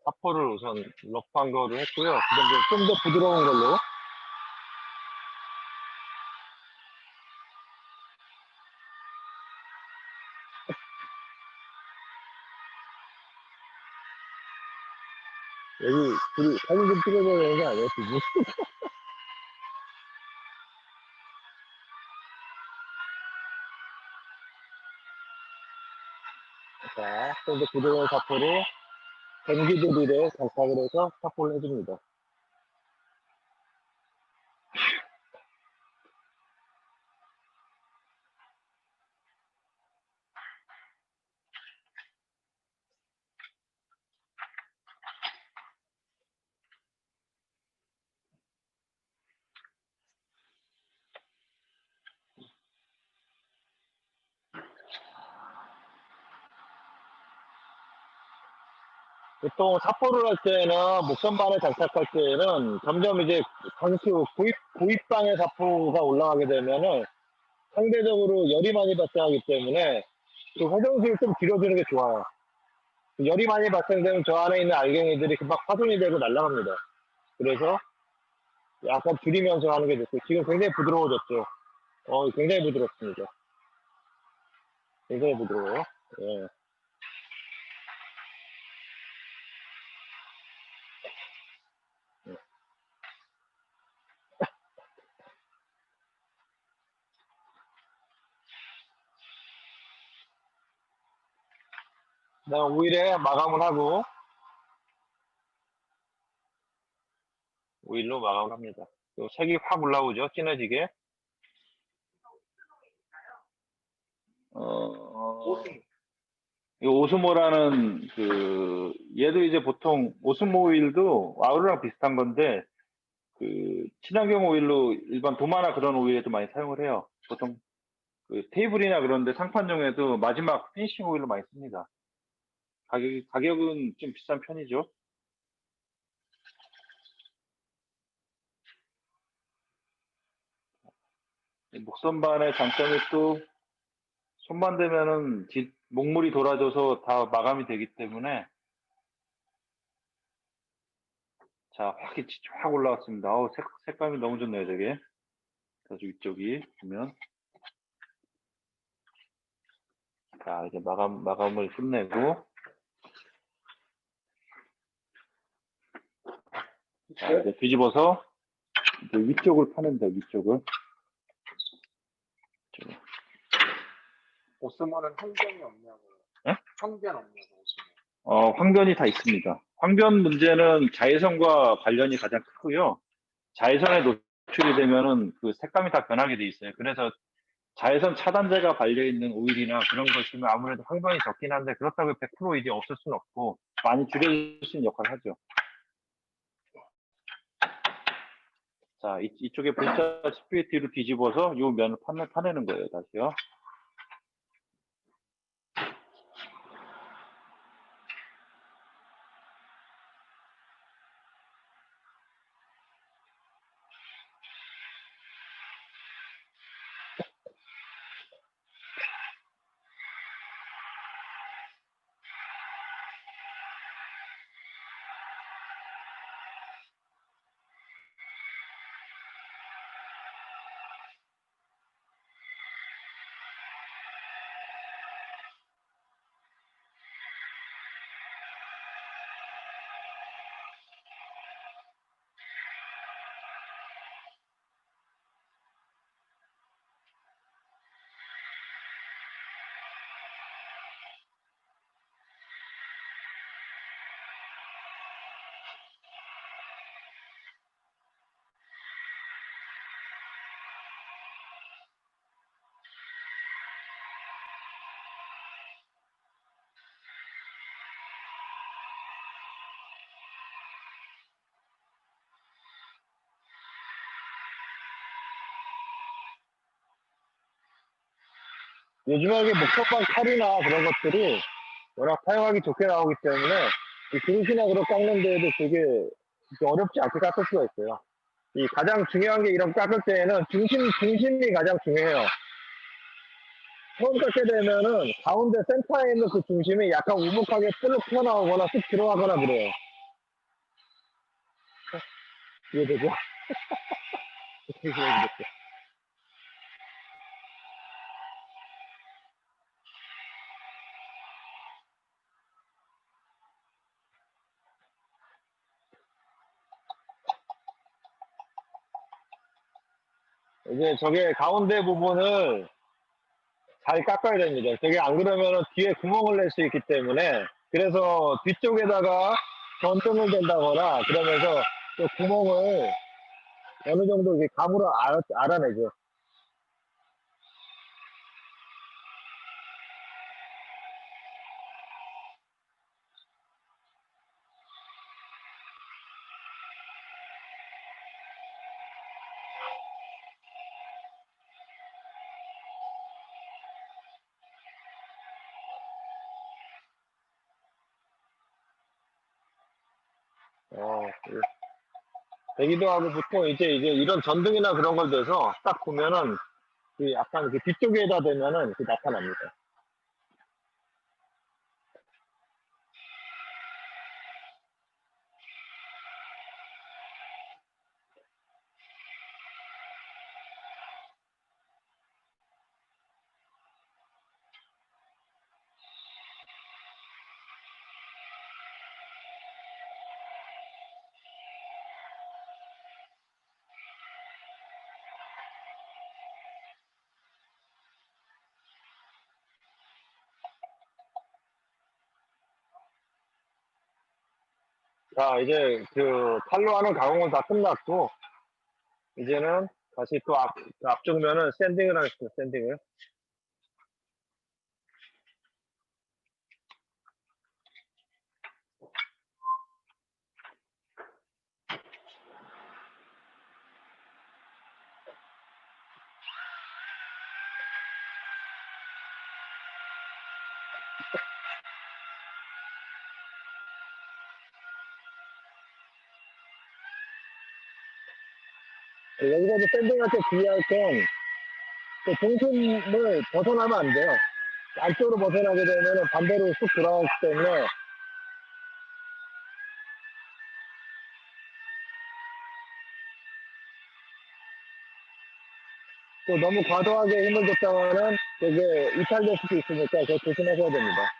사포를 우선 러프한 거를 했고요. 그다음에 좀 더 부드러운 걸로. 여기 둘이 사진 좀 찍어줘야 되는 거 아니에요, 지금? 자, 좀 더 부드러운 사포로 전기 드릴에 장착을 해서 사포를 해줍니다. 보통 사포를 할 때는 목선반에 장착할 때는 점점 이제 광수 구입방의 사포가 올라가게 되면은 상대적으로 열이 많이 발생하기 때문에 그 회전수를 좀 길어지는 게 좋아요. 열이 많이 발생되면 저 안에 있는 알갱이들이 금방 파손이 되고 날아갑니다. 그래서 약간 줄이면서 하는 게 좋고, 지금 굉장히 부드러워졌죠. 굉장히 부드럽습니다. 굉장히 부드러워요. 예. 그다음 오일에 마감을 하고, 오일로 마감을 합니다. 색이 확 올라오죠, 진해지게. 이 오스모라는 얘도 이제 보통 오스모 오일도 와우르랑 비슷한 건데, 친환경 오일로 일반 도마나 그런 오일에도 많이 사용을 해요. 보통 테이블이나 그런데 상판용에도 마지막 피니싱 오일로 많이 씁니다. 가격은 좀 비싼 편이죠. 목선반의 장점이 또 손만 대면은 목물이 돌아져서 다 마감이 되기 때문에, 자, 확 올라왔습니다. 색감이 너무 좋네요, 저게. 그래서 위쪽이 보면, 자, 이제 마감을 끝내고, 자, 이제 뒤집어서 이제 위쪽을 파냅니다. 위쪽을. 오스모는 항변이 없냐고. 예? 항변 없냐고, 오스모. 황변이 다 있습니다. 황변 문제는 자외선과 관련이 가장 크고요. 자외선에 노출이 되면은 그 색감이 다 변하게 돼 있어요. 그래서 자외선 차단제가 발려있는 오일이나 그런 것이면 아무래도 황변이 적긴 한데, 그렇다고 100% 이제 없을 수는 없고, 많이 줄여줄 수 있는 역할을 하죠. 자, 이쪽에 보시다시피 뒤로 뒤집어서 이 면을 파내는 거예요, 다시요. 요즘에 목선반 칼이나 그런 것들이 워낙 사용하기 좋게 나오기 때문에 이 그릇이나 그릇 깎는 데에도 되게 어렵지 않게 깎을 수가 있어요. 이 가장 중요한 게 이런 깎을 때에는 중심이 가장 중요해요. 처음 깎게 되면은 가운데 센터에 있는 그 중심이 약간 우묵하게 뿔룩 튀어나오거나 쑥 들어가거나 그래요. 이해되죠? 이제 저게 가운데 부분을 잘 깎아야 됩니다. 저게 안 그러면은 뒤에 구멍을 낼 수 있기 때문에 그래서 뒤쪽에다가 전등을 댄다거나 그러면서 또 구멍을 어느 정도 이렇게 감으로 알아내죠. 예. 되기도 하고 보통 이제 이런 전등이나 그런 걸 대서 딱 보면은 그 약간 그 뒤쪽에다 대면은 그 나타납니다. 자, 이제 그 칼로 하는 가공은 다 끝났고 이제는 다시 또 앞쪽 면은 샌딩을 하겠습니다. 샌딩을. 여기서 샌딩할 때 주의할 건 그 중심을 벗어나면 안 돼요. 안쪽으로 벗어나게 되면 반대로 쑥 돌아가기 때문에 또 너무 과도하게 힘을 줬다가는 되게 이탈될 수도 있으니까 그거 조심하셔야 됩니다.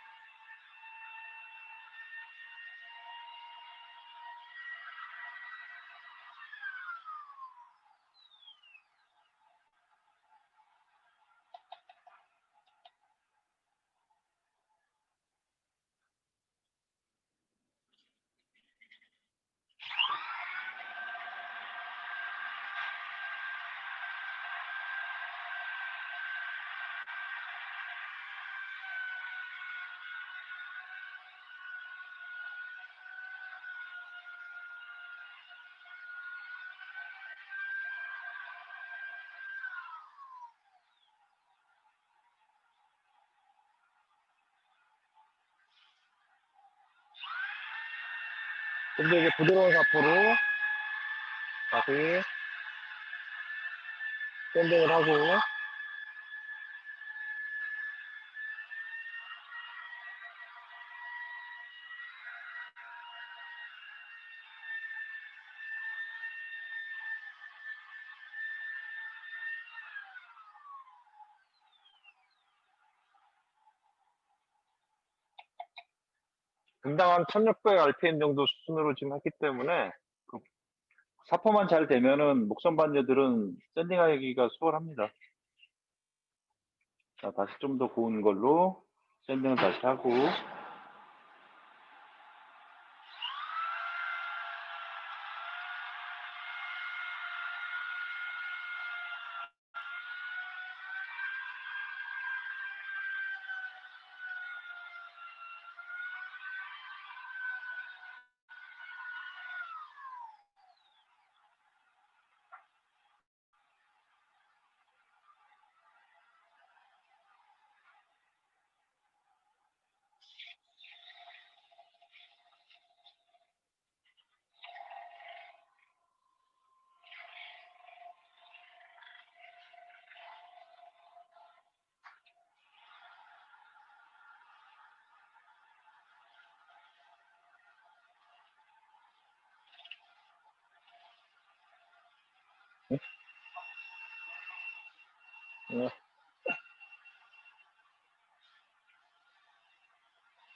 근데 이제 부드러운 사포로 다시 샌딩을 하고 금당 한 1600 RPM 정도 수준으로 지금 했기 때문에 그 사포만 잘 되면은 목선 반려들은 샌딩하기가 수월합니다. 자, 다시 좀 더 고운 걸로 샌딩을 다시 하고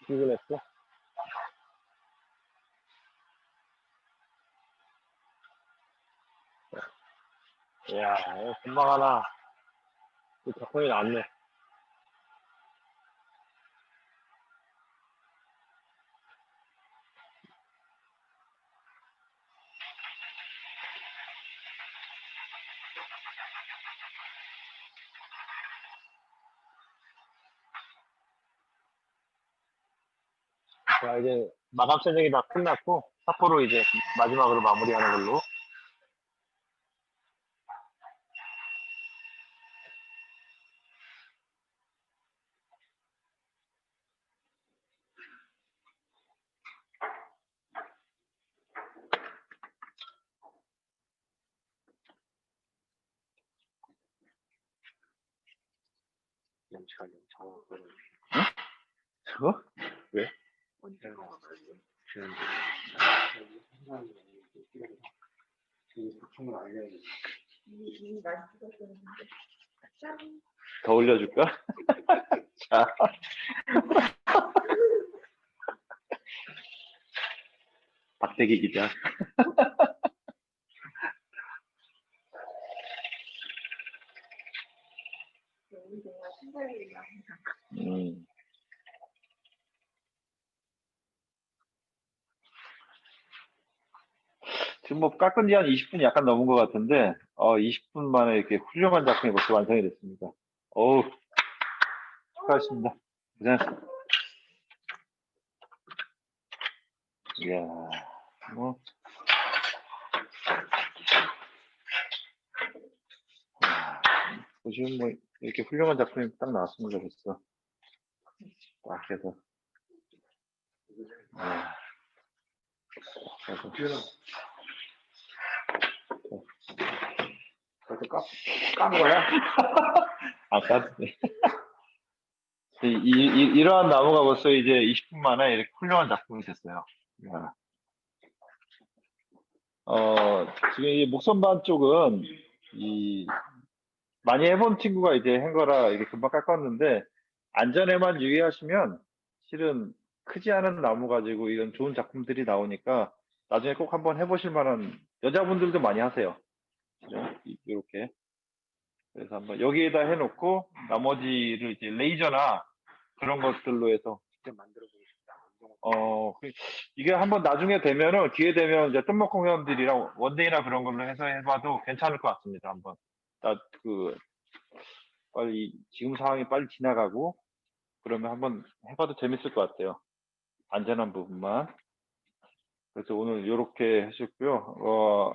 출근했어? 이야, 금방 하나. 그 작품이 나왔네. 자, 이제 마감 세정이 다 끝났고, 사포로 이제 마지막으로 마무리하는 걸로. 저거? 왜? 더 올려줄까? 자. 박대기 기자. 지금 뭐 깎은 지 한 20분이 약간 넘은 것 같은데, 20분 만에 이렇게 훌륭한 작품이 벌써 완성이 됐습니다. 어우, 축하하십니다. 고생하셨습니다. 이야, 뭐. 보시면 뭐, 이렇게 훌륭한 작품이 딱 나왔습니다, 벌써. 딱 해서. 깐 거야? 안 깠네. 이러한 나무가 벌써 이제 20분 만에 이렇게 훌륭한 작품이 됐어요. 야. 지금 이 목선반 쪽은 많이 해본 친구가 이제 한 거라 이게 금방 깎았는데, 안전에만 유의하시면 실은 크지 않은 나무 가지고 이런 좋은 작품들이 나오니까 나중에 꼭 한번 해보실 만한, 여자분들도 많이 하세요. 이렇게. 그래서 한번 여기에다 해놓고 나머지를 이제 레이저나 그런 것들로 해서 만들어 보겠습니다. 이게 한번 나중에 되면은, 기회 되면 이제 뜬목공 회원들이랑 원데이나 그런 걸로 해서 해봐도 괜찮을 것 같습니다. 한번. 빨리, 지금 상황이 빨리 지나가고, 그러면 한번 해봐도 재밌을 것 같아요. 안전한 부분만. 그래서 오늘 이렇게 하셨고요.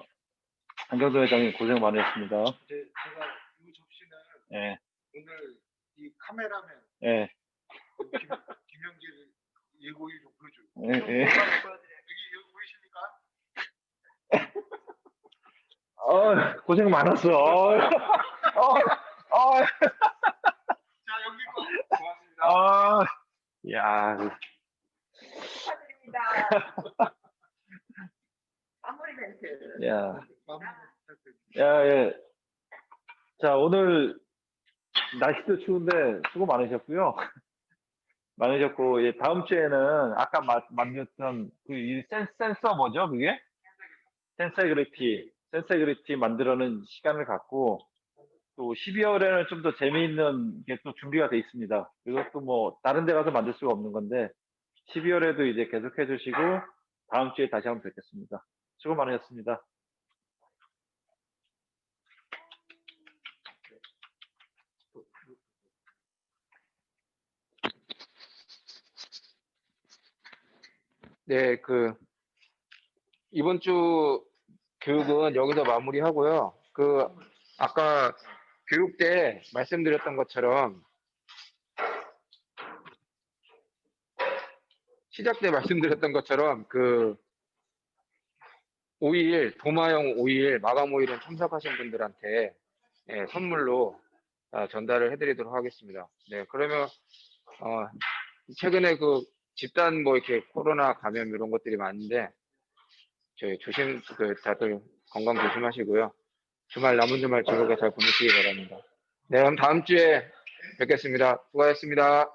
한경도 회장님 고생 많으셨습니다. 제가 이 접시는 예. 오늘 이 카메라맨 예. 김영길 예고일 좀 보여줘. 예. 여기 보이십니까? 고생 많았어. 자, 여기 거 고맙습니다. 야. 축하드립니다. 마무리 멘트. 야. 마무리 부탁드립니다. 야, 예. 자, 오늘 날씨도 추운데 수고 많으셨고요. 많으셨고, 예, 다음 주에는 아까 만들었던 이 센서 뭐죠, 그게? 센서그리티 만들어는 시간을 갖고, 또 12월에는 좀 더 재미있는 게 또 준비가 돼 있습니다. 이것도 뭐 다른 데 가서 만들 수가 없는 건데, 12월에도 이제 계속 해주시고, 다음 주에 다시 한번 뵙겠습니다. 수고 많으셨습니다. 네, 이번 주 교육은 여기서 마무리하고요. 아까 교육 때 말씀드렸던 것처럼, 시작 때 말씀드렸던 것처럼, 오일, 도마형 오일, 마감 오일은 참석하신 분들한테 선물로 전달을 해드리도록 하겠습니다. 네, 그러면, 최근에 집단 이렇게 코로나 감염 이런 것들이 많은데, 저희 다들 건강 조심하시고요. 주말, 남은 주말 즐겁게 잘 보내시기 바랍니다. 네, 그럼 다음 주에 뵙겠습니다. 수고하셨습니다.